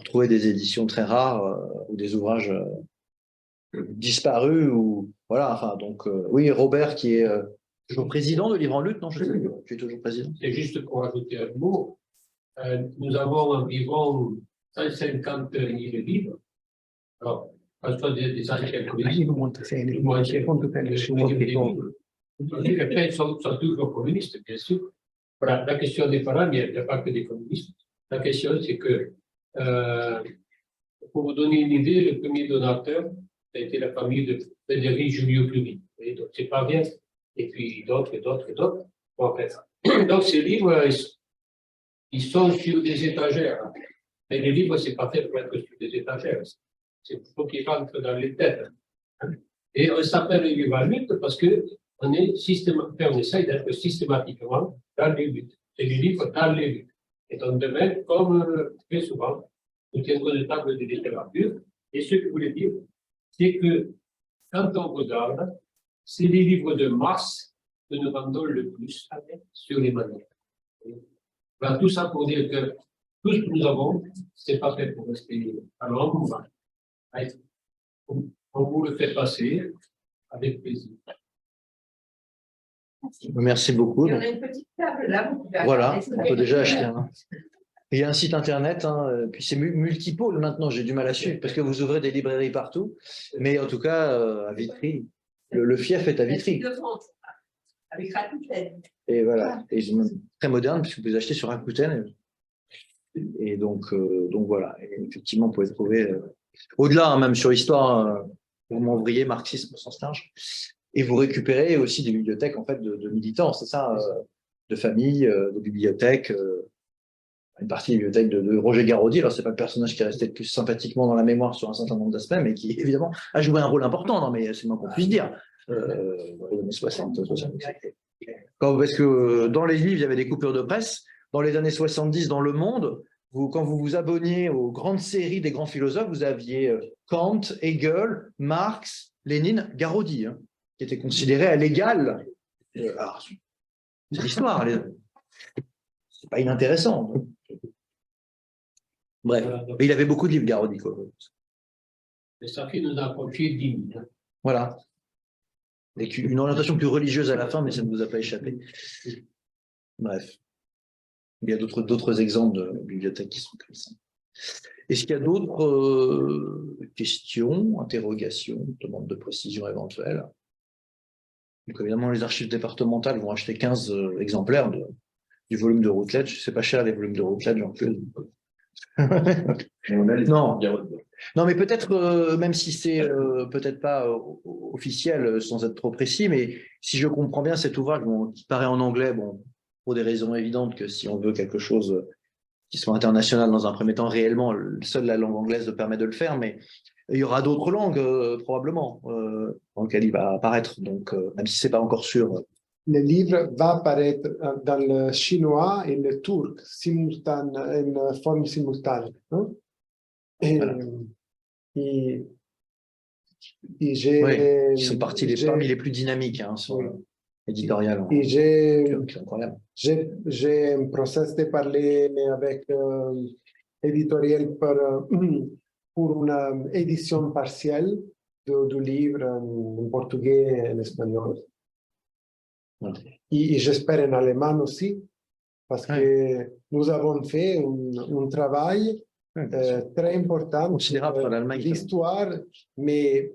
trouver des éditions très rares ou des ouvrages disparus. Voilà, enfin, donc, oui, Robert, qui est toujours président de Livre en Lutte, non, je sais, tu es toujours président. C'est juste pour ajouter un mot. Nous avons environ 150 000 livres. Alors, quand je dis des anciens communistes, les faits sont toujours communistes, bien sûr. Voilà, la question des parents, il n'y a pas que des communistes. La question, c'est que, pour vous donner une idée, le premier donateur, ça a été la famille de Frédéric Juniot-Curie. Donc, c'est pas bien. Et puis d'autres. Bon, en fait. Donc, ces livres, ils sont sur des étagères. Mais les livres, c'est pas fait pour être sur des étagères. C'est pour qu'ils rentrent dans les têtes. Et on s'appelle les livres en lutte parce qu'on essaye d'être systématiquement dans les luttes. C'est les livres dans les luttes. Et donc, demain, comme très souvent, nous tiendrons une table de littérature. Et ce que je voulais dire, c'est que quand on regarde, c'est les livres de Marx que nous vendons le plus sur les manuels. Voilà, tout ça pour dire que tout ce que nous avons, c'est pas fait pour rester libre. Alors, on vous le fait passer avec plaisir. Merci beaucoup. Et on a une petite table là. Voilà, on peut déjà acheter un. Il y a un site internet, puis c'est multipôle maintenant, j'ai du mal à suivre, parce que vous ouvrez des librairies partout, mais en tout cas, à Vitry, le fief est à Vitry. Avec Rakuten. Et voilà, et ils sont très modernes, puisque vous pouvez acheter sur Rakuten. Et donc voilà, et effectivement, vous pouvez trouver, au-delà, même sur l'histoire, mouvement ouvrier, marxisme au sens large, et vous récupérez aussi des bibliothèques en fait, de militants, c'est ça, de familles, de bibliothèques, une partie des bibliothèques de Roger Garaudy. Alors, c'est pas le personnage qui est resté le plus sympathiquement dans la mémoire sur un certain nombre d'aspects, mais qui, évidemment, a joué un rôle important, non, mais c'est le moins qu'on puisse dire, dans les années 60. Parce que dans les livres, il y avait des coupures de presse. Dans les années 70, dans Le Monde, quand vous vous abonniez aux grandes séries des grands philosophes, vous aviez Kant, Hegel, Marx, Lénine, Garaudy, qui étaient considérés à l'égal. C'est l'histoire. C'est pas inintéressant. Bref, mais il avait beaucoup de livres, Garaudy. Mais ça fait nous approcher 10 000. Voilà. Avec une orientation plus religieuse à la fin, mais ça ne vous a pas échappé. Bref. Il y a d'autres exemples de bibliothèques qui sont comme ça. Est-ce qu'il y a d'autres questions, interrogations, demandes de précision éventuelles? Donc évidemment, les archives départementales vont acheter 15 exemplaires du volume de Routledge. C'est pas cher les volumes de Routledge en plus. Non, mais peut-être, même si c'est peut-être pas officiel sans être trop précis, mais si je comprends bien cet ouvrage qui paraît en anglais, bon, pour des raisons évidentes que si on veut quelque chose qui soit international dans un premier temps, réellement, seule la langue anglaise le permet de le faire, mais il y aura d'autres langues probablement dans lesquelles il va apparaître, donc même si c'est pas encore sûr. Le livre va apparaître dans le chinois et le turc, en forme simultanée. Hein? Voilà. Et qui sont parmi les plus dynamiques. Hein, oui. éditorial. Et C'est incroyable. j'ai un process de parler avec éditorial pour une édition partielle du livre en portugais et en espagnol. Et j'espère en allemand aussi, parce que nous avons fait un travail très important Considérable sur l'Allemagne. l'histoire, mais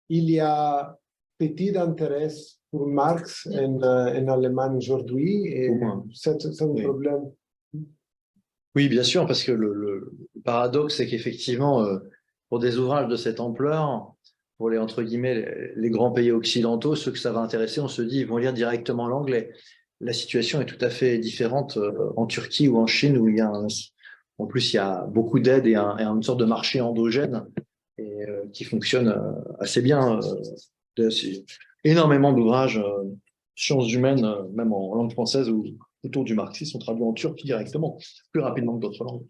il y a petit intérêt pour Marx en Allemagne aujourd'hui, et c'est un problème. Oui, bien sûr, parce que le paradoxe, c'est qu'effectivement, pour des ouvrages de cette ampleur, pour les, entre guillemets, les grands pays occidentaux, ceux que ça va intéresser, on se dit, ils vont lire directement l'anglais. La situation est tout à fait différente en Turquie ou en Chine, où il y a en plus, il y a beaucoup d'aides et une sorte de marché endogène et, qui fonctionne assez bien. Énormément d'ouvrages sciences humaines, même en langue française ou autour du marxisme, sont traduits en turc directement, plus rapidement que d'autres langues.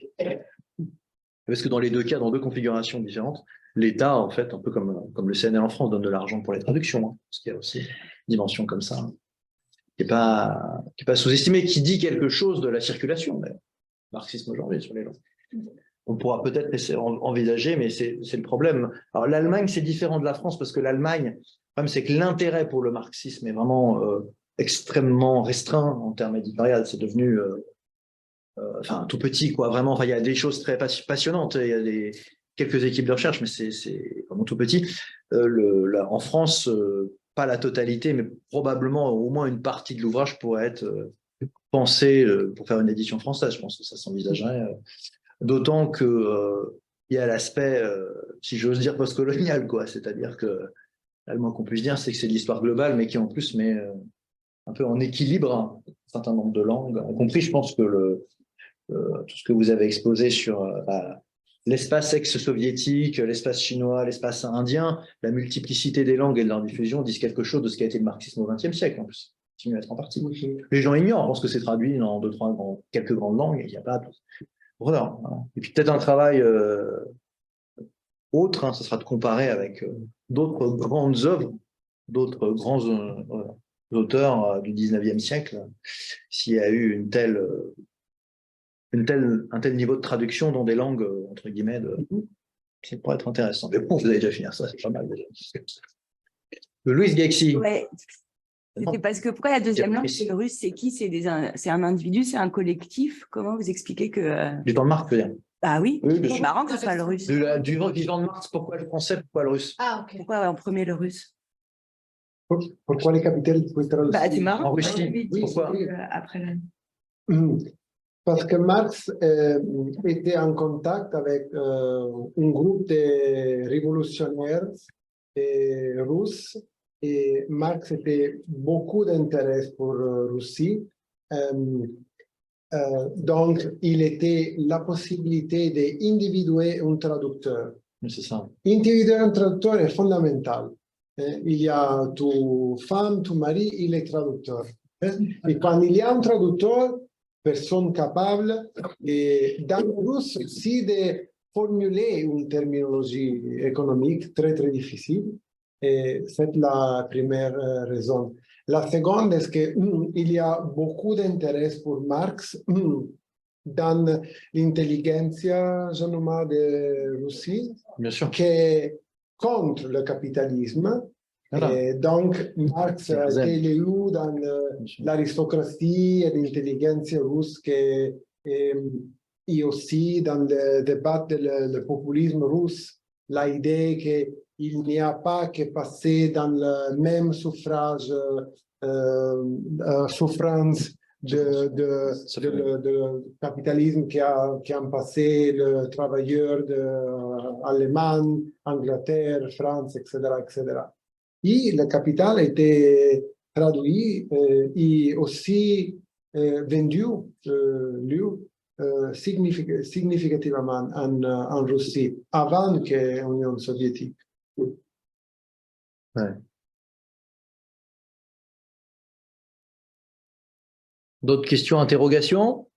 Parce que dans les deux cas, dans deux configurations différentes, l'État, en fait, un peu comme le CNL en France, donne de l'argent pour les traductions, hein, parce qu'il y a aussi une dimension comme ça, hein, qui n'est pas sous-estimée, qui dit quelque chose de la circulation, le marxisme aujourd'hui sur les langues. On pourra peut-être envisager, mais c'est le problème. Alors l'Allemagne, c'est différent de la France, parce que l'Allemagne, le problème, c'est que l'intérêt pour le marxisme est vraiment extrêmement restreint en termes éditoriaux. C'est devenu enfin, tout petit, quoi. Vraiment, enfin, il y a des choses très passionnantes. Il y a quelques équipes de recherche, mais c'est vraiment tout petit. En France, pas la totalité, mais probablement au moins une partie de l'ouvrage pourrait être pensée pour faire une édition française. Je pense que ça s'envisagerait. D'autant que il y a l'aspect, si j'ose dire, postcolonial, quoi. C'est-à-dire que le moins qu'on puisse dire, c'est que c'est de l'histoire globale, mais qui en plus met un peu en équilibre un certain nombre de langues, y compris, je pense que tout ce que vous avez exposé sur l'espace ex-soviétique, l'espace chinois, l'espace indien, la multiplicité des langues et de leur diffusion disent quelque chose de ce qu'a été le marxisme au XXe siècle, en plus. Continue à être en partie. Les gens ignorent, pensent que c'est traduit dans quelques grandes langues, et il n'y a pas tout. Voilà. Et puis peut-être un travail autre, hein, ce sera de comparer avec d'autres grandes œuvres, d'autres grands auteurs du 19e siècle, s'il y a eu un tel niveau de traduction dans des langues, entre guillemets, ça pourrait être intéressant. Mais bon, vous avez déjà fini ça, c'est pas mal déjà. Le Louis Gexi. Ouais. C'était parce que pourquoi la deuxième langue, c'est le russe, c'est qui? C'est un individu, c'est un collectif? Comment vous expliquez que… Du temps de Marx, tu veux dire? Ah oui, Oui, c'est marrant que ce soit le russe. Du vivant de Marx, pourquoi le français, pourquoi le russe? Ah, ok. Pourquoi en premier le russe? Pourquoi les capitales? C'est marrant. En Russie, pourquoi? Après Parce que Marx était en contact avec un groupe de révolutionnaires russes, et Marx était beaucoup d'intérêt pour Russie. Donc, il était la possibilité d'individuer un traducteur. C'est ça. Individuer un traducteur est fondamental. Il y a tu femme, tu mari, il est traducteur. Et quand il y a un traducteur, personne capable, et dans le russe aussi, de formuler une terminologie économique très, très difficile. Et c'est la première raison. La seconde est qu'il y a beaucoup d'intérêt pour Marx dans l'intelligence, je nomme, de Russie, qui est contre le capitalisme. Voilà. Et donc, Marx a été élu dans l'aristocratie et l'intelligence russe, et aussi dans le débat du populisme russe, l'idée qu'il n'y a pas que passer dans le même suffrage, souffrance de capitalisme qui a passé le travailleur allemand, Angleterre, France, etc., etc. Et le capital a été traduit et aussi vendu, lu significativement en Russie avant que l'Union soviétique. Ouais. D'autres questions, interrogations?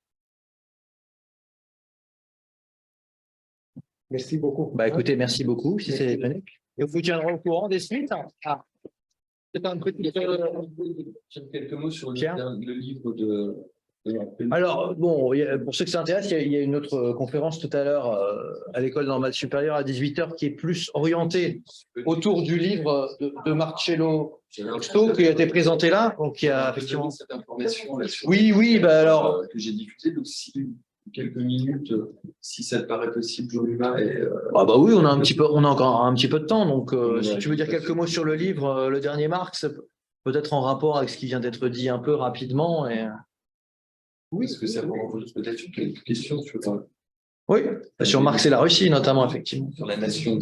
Merci beaucoup. Écoutez, merci beaucoup. Si c'est et on vous tiendra au courant des suites. C'est un petit Quelques mots sur Pierre le livre de Alors, bon, pour ceux qui s'intéressent, il y a une autre conférence tout à l'heure à l'École normale supérieure à 18h qui est plus orientée autour du livre de Marcello Osto qui a été présenté là. Donc, il y a effectivement cette information là oui, bah alors que j'ai diffusée. Donc, si quelques minutes, si ça te paraît possible, Jean-Lumas. Ah bah oui, on a encore un petit peu de temps. Donc, si tu veux dire quelques mots sur le livre, le dernier Marx, peut-être en rapport avec ce qui vient d'être dit un peu rapidement. Oui, est-ce que ça renvoie peut-être sur quelques questions sur, oui, sur Marx et la Russie, notamment, effectivement. sur la nation.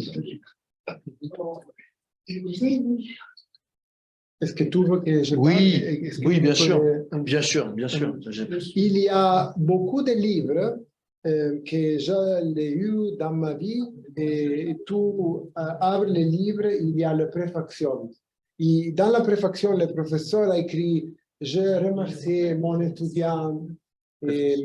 Est-ce que tu veux que je parle? Oui, Est-ce que oui, tu bien peux- sûr, bien sûr, bien sûr. Il y a beaucoup de livres que j'ai lus dans ma vie et tout ouvre les livres, il y a la préfaction. Et dans la préfaction, le professeur a écrit « Je remercie mon étudiant et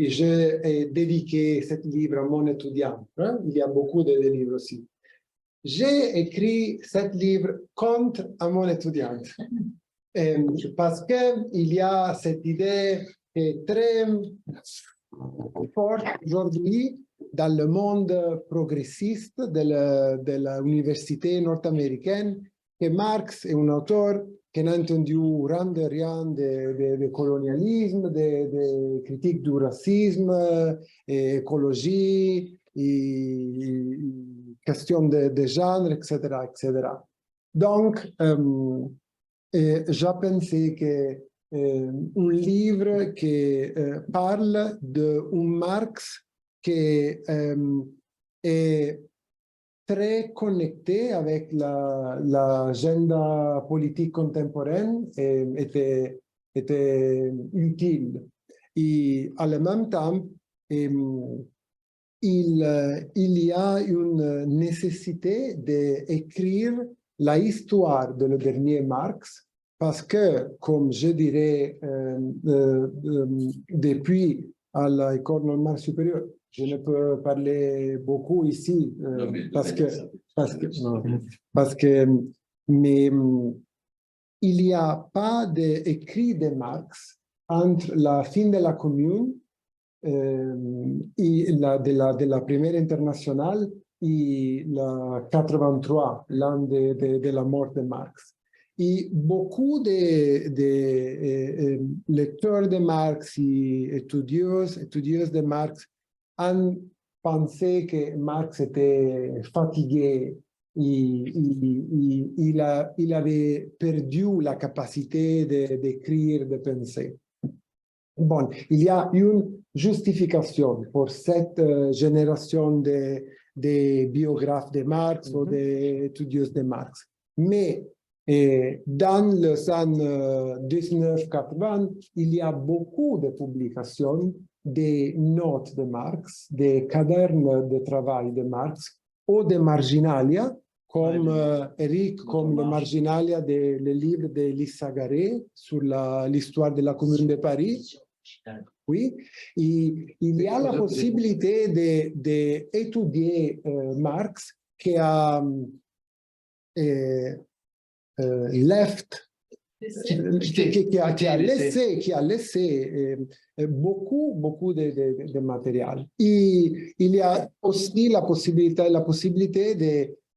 j'ai dédié ce livre à mon étudiant. Hein? » Il y a beaucoup de livres aussi. J'ai écrit ce livre contre à mon étudiante. Parce qu'il y a cette idée qui est très forte aujourd'hui dans le monde progressiste de l'université nord-américaine que Marx est un auteur qui n'a entendu rien de colonialisme, de critique du racisme, écologie, et question de genre, etc., etc. Donc, j'ai pensé que un livre qui parle d'un Marx qui est très connecté avec l'agenda politique contemporaine était utile. Et en même temps, il y a une nécessité d'écrire l'histoire de le dernier Marx parce que, comme je dirais depuis à l'école normale supérieure, je ne peux parler beaucoup ici mais il n'y a pas d'écrit de Marx entre la fin de la Commune et de la première internationale et la 83, l'an de la mort de Marx. Et beaucoup de lecteurs de Marx et étudieuses de Marx ont pensé que Marx était fatigué et il avait perdu la capacité d'écrire, de penser. Bon, il y a une justification pour cette génération de biographes de Marx ou d'étudieuses de Marx. Mais dans les années 1980, il y a beaucoup de publications des notes de Marx, des cadernes de travail de Marx ou des marginalia, comme Eric, comme le marginalia des livres de Lisa Garret sur l'histoire de la Commune de Paris. Oui, et il y a la possibilité d'étudier Marx qui a qui a laissé beaucoup de matériel. Et il y a aussi la possibilité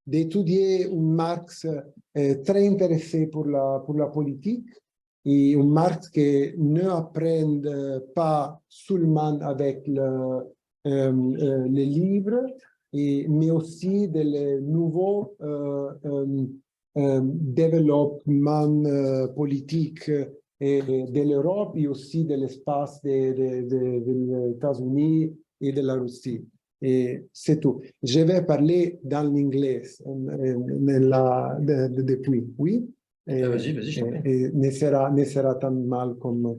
d'étudier un Marx très intéressé pour la politique et un Marx qui ne apprend pas seulement avec les livres, mais aussi des nouveaux développements politiques de l'Europe et aussi de l'espace des États-Unis et de la Russie. Et c'est tout. Je vais parler dans l'anglais depuis, oui. Vas-y, ne sera tant mal comme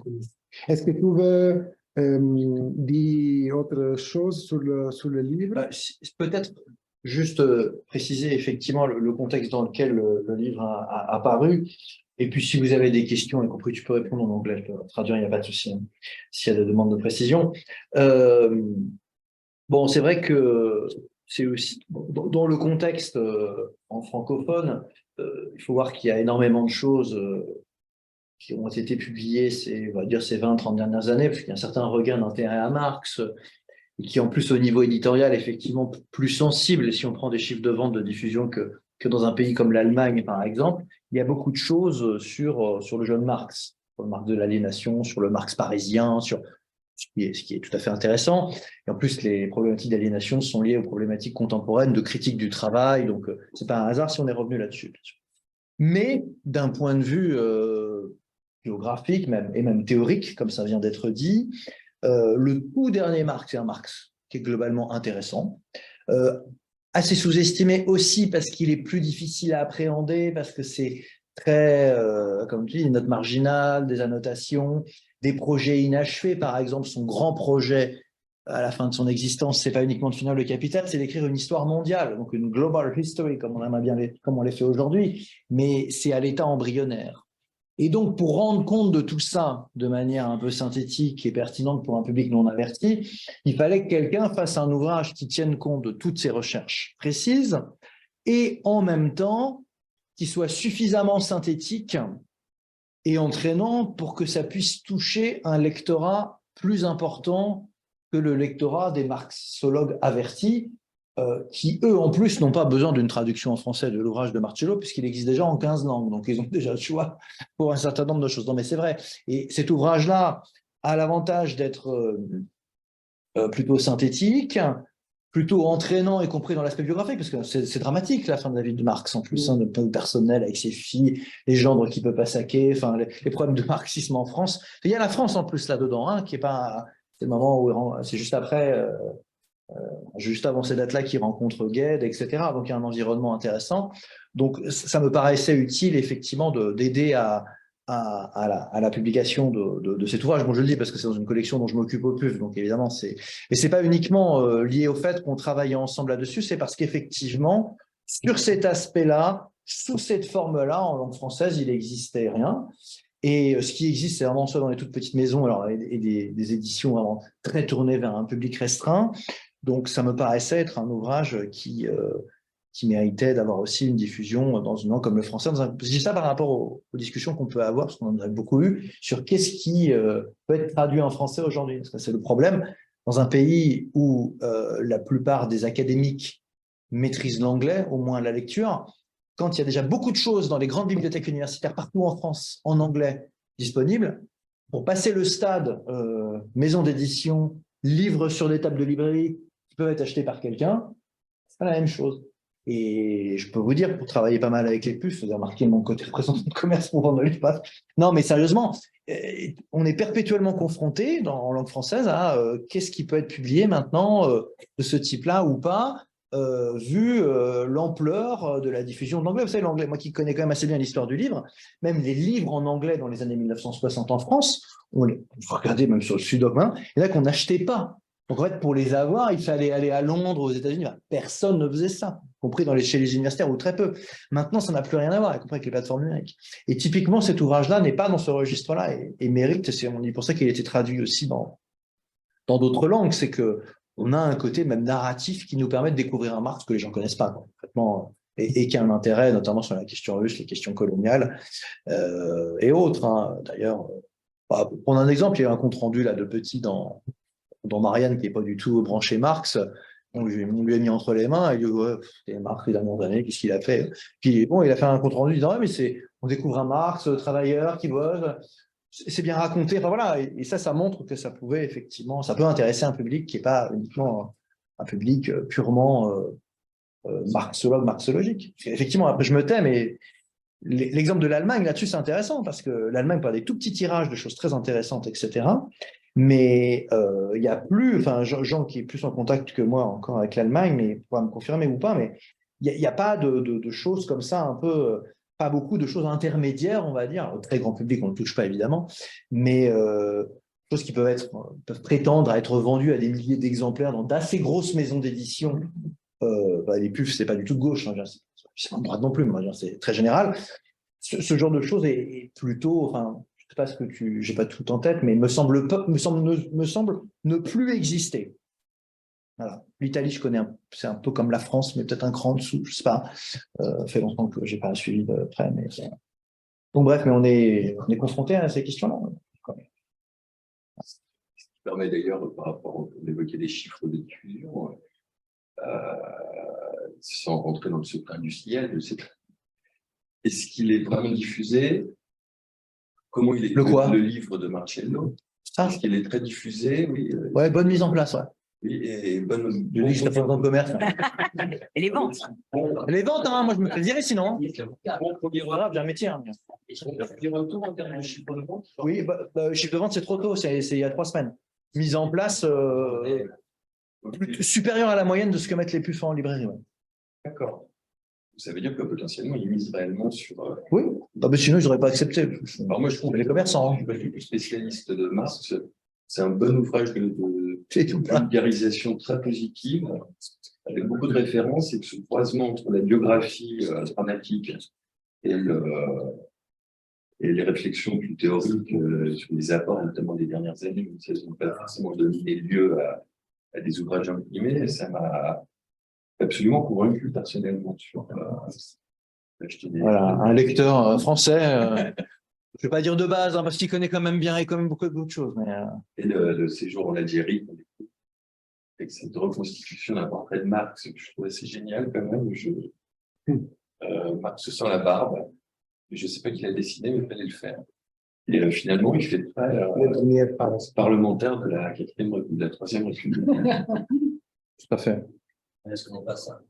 Est-ce que tu veux dire autre chose sur le livre? Peut-être juste préciser effectivement le contexte dans lequel le livre a apparu. Et puis, si vous avez des questions, y compris tu peux répondre en anglais, je peux traduire, il n'y a pas de souci, hein, s'il y a des demandes de précision. Bon, c'est vrai que c'est aussi dans le contexte en francophone, il faut voir qu'il y a énormément de choses qui ont été publiées on va dire, ces 20-30 dernières années, parce qu'il y a un certain regain d'intérêt à Marx, et qui en plus au niveau éditorial, effectivement, plus sensible, si on prend des chiffres de vente de diffusion que dans un pays comme l'Allemagne, par exemple, il y a beaucoup de choses sur le jeune Marx, sur le Marx de l'aliénation, sur le Marx parisien, sur ce qui est tout à fait intéressant. Et en plus, les problématiques d'aliénation sont liées aux problématiques contemporaines de critique du travail, donc c'est pas un hasard si on est revenu là-dessus. Mais d'un point de vue géographique et même théorique, comme ça vient d'être dit, le tout dernier Marx, c'est un Marx qui est globalement intéressant, assez sous-estimé aussi parce qu'il est plus difficile à appréhender, parce que c'est très, comme tu dis, des notes marginales, des annotations, des projets inachevés. Par exemple, son grand projet à la fin de son existence, c'est pas uniquement de finir le Capital, c'est d'écrire une histoire mondiale, donc une global history, comme on aimerait bien comme on les fait aujourd'hui, mais c'est à l'état embryonnaire. Et donc, pour rendre compte de tout ça de manière un peu synthétique et pertinente pour un public non averti, il fallait que quelqu'un fasse un ouvrage qui tienne compte de toutes ces recherches précises et en même temps qui soit suffisamment synthétique et entraînant pour que ça puisse toucher un lectorat plus important que le lectorat des marxologues avertis, qui, eux, en plus, n'ont pas besoin d'une traduction en français de l'ouvrage de Marcello, puisqu'il existe déjà en 15 langues, donc ils ont déjà le choix pour un certain nombre de choses. Non, mais c'est vrai. Et cet ouvrage-là a l'avantage d'être plutôt synthétique, plutôt entraînant, y compris dans l'aspect biographique, parce que c'est dramatique, la fin de la vie de Marx, en plus, hein, le personnel avec ses filles, les gendres qu'il ne peut pas saquer, enfin, les problèmes de marxisme en France. Il y a la France, en plus, là-dedans, hein, qui est pas... C'est le moment où c'est juste après, juste avant ces dates-là, qu'il rencontre Gued, etc. Donc, il y a un environnement intéressant. Donc, ça me paraissait utile, effectivement, d'aider à la publication de cet ouvrage. Bon, je le dis parce que c'est dans une collection dont je m'occupe au PUF, donc évidemment, mais c'est pas uniquement lié au fait qu'on travaillait ensemble là-dessus, c'est parce qu'effectivement, sur cet aspect-là, sous cette forme-là, en langue française, il n'existait rien. Et ce qui existe, c'est vraiment soit dans les toutes petites maisons, alors, et des éditions vraiment très tournées vers un public restreint. Donc, ça me paraissait être un ouvrage qui méritait d'avoir aussi une diffusion dans une langue comme le français. Je dis ça par rapport aux discussions qu'on peut avoir, parce qu'on en a beaucoup eu, sur qu'est-ce qui peut être traduit en français aujourd'hui. Parce que c'est le problème. Dans un pays où la plupart des académiques maîtrisent l'anglais, au moins la lecture, quand il y a déjà beaucoup de choses dans les grandes bibliothèques universitaires partout en France, en anglais, disponibles, pour passer le stade maison d'édition, livres sur des tables de librairie qui peuvent être achetés par quelqu'un, c'est pas la même chose. Et je peux vous dire, pour travailler pas mal avec les puces, vous avez remarqué mon côté représentant de commerce pour vendre le livre. Non, mais sérieusement, on est perpétuellement confronté en langue française à qu'est-ce qui peut être publié maintenant de ce type-là ou pas, vu l'ampleur de la diffusion de l'anglais. Vous savez, l'anglais, moi qui connais quand même assez bien l'histoire du livre, même les livres en anglais dans les années 1960 en France, vous regardez même sur le Sud-Oc, il y en a qu'on n'achetait pas. Donc en fait, pour les avoir, il fallait aller à Londres, aux États-Unis. Personne ne faisait ça, y compris chez les universitaires ou très peu. Maintenant, ça n'a plus rien à voir, y compris avec les plateformes numériques. Et typiquement, cet ouvrage-là n'est pas dans ce registre-là et mérite, c'est pour ça qu'il a été traduit aussi dans d'autres langues, c'est que on a un côté même narratif qui nous permet de découvrir un Marx que les gens ne connaissent pas, concrètement, et qui a un intérêt, notamment sur la question russe, les questions coloniales et autres. Hein. D'ailleurs, pour prendre un exemple, il y a un compte-rendu là de Petit dans Marianne, qui n'est pas du tout branché Marx. On lui a mis entre les mains, il dit ouais, c'est Marx les dernières années, qu'est-ce qu'il a fait? Puis bon, il a fait un compte-rendu disant ouais, mais on découvre un Marx, travailleur, qui bosse. C'est bien raconté, enfin voilà, et ça montre que ça pouvait effectivement, ça peut intéresser un public qui n'est pas uniquement un public purement marxologique. Effectivement, après je me tais, mais l'exemple de l'Allemagne là-dessus c'est intéressant parce que l'Allemagne parle des tout petits tirages de choses très intéressantes, etc. Mais il y a plus, enfin Jean qui est plus en contact que moi encore avec l'Allemagne, mais pourra me confirmer ou pas, mais il n'y a pas de choses comme ça un peu. Pas beaucoup de choses intermédiaires, on va dire. Au très grand public, on ne le touche pas, évidemment, mais choses qui peuvent prétendre à être vendues à des milliers d'exemplaires dans d'assez grosses maisons d'édition. Les puffs, c'est pas du tout de gauche, hein, c'est pas de droite non plus, mais c'est très général. Ce genre de choses est plutôt, enfin, je ne sais pas ce que j'ai pas tout en tête, mais me semble ne plus exister. Voilà. L'Italie, je connais, c'est un peu comme la France, mais peut-être un cran en dessous, je sais pas. Ça fait longtemps que j'ai pas suivi de près, mais donc bref, mais on est confronté à ces questions-là. Ce qui permet d'ailleurs, par rapport, on évoquait des chiffres de diffusion, sans rentrer dans le secret industriel, est-ce qu'il est vraiment diffusé? Comment il est le livre de Marcello? Est-ce qu'il est très diffusé? Oui. Ouais, bonne mise en place, ouais. Oui, et bonne. Je dis que je fais dans le commerce. Et les ventes. Les ventes, hein, moi je me fais virer sinon. Bon, J'ai un métier. Hein. Il y aura un tour en termes de chiffre de vente? Oui, chiffre de vente, c'est trop tôt, c'est il y a 3 semaines. Mise en place supérieure à la moyenne de ce que mettent les puffs en librairie. Ouais. D'accord. Ça veut dire que potentiellement, ils misent réellement sur. Oui, mais sinon, ils n'auraient pas accepté. Alors moi, je trouve les commerçants. Je suis pas spécialiste de Marx. C'est un bon ouvrage de vulgarisation très positive, avec beaucoup de références, et ce croisement entre la biographie dramatique et les réflexions plus théoriques sur les apports, notamment des dernières années, où ça n'a pas forcément donné lieu à des ouvrages imprimés. Ça m'a absolument convaincu personnellement sur voilà, un lecteur français, je ne vais pas dire de base, hein, parce qu'il connaît quand même bien et quand même beaucoup d'autres choses. Mais, Et le séjour en Algérie, avec cette reconstitution d'un portrait de Marx, que je trouve assez génial quand même. Marx sans la barbe, je ne sais pas qui l'a dessiné, mais il fallait le faire. Et finalement, il fait très parlementaire de la 4e, de la 3e République. Tout à fait. Est-ce qu'on passe ça?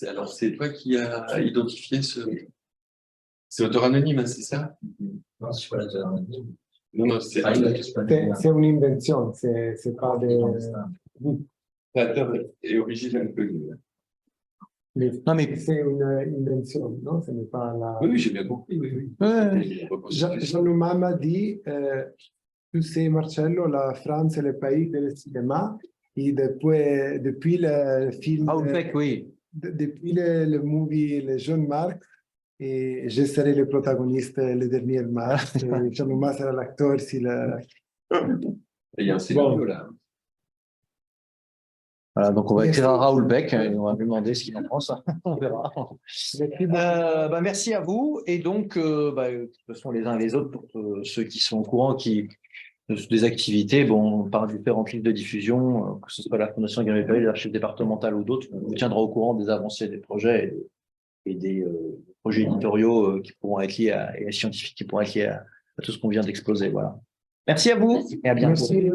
Alors, c'est toi qui as identifié ce... C'est auteur anonyme, hein, c'est ça? Non, c'est pas l'auteur anonyme. Non, c'est une invention, c'est pas des... Créateur et origine inconnue. Non, mais... C'est une invention, non? Ce n'est pas la... Oui, j'ai bien compris. Oui. Jean-Louis m'a dit, tu sais, Marcello, la France est le pays du cinéma, et depuis le film... oui. Depuis le movie Le Jeune Marc, et je serai le protagoniste le dernier Marc, et Jean-Louis sera l'acteur si le... Il y a un scénario là. Voilà, donc on va écrire à Raoul Beck et on va lui demander ce qu'il en pense. On verra. Merci à vous. Et donc, de toute façon, les uns et les autres, pour ceux qui sont au courant, des activités, par différents clics de diffusion, que ce soit la Fondation Guillaume Perret, l'archive départementale ou d'autres, on vous tiendra au courant des avancées des projets et des projets éditoriaux qui pourront être liés et scientifiques qui pourront être liés à tout ce qu'on vient d'exposer. Voilà. Merci à vous et à bientôt. Merci.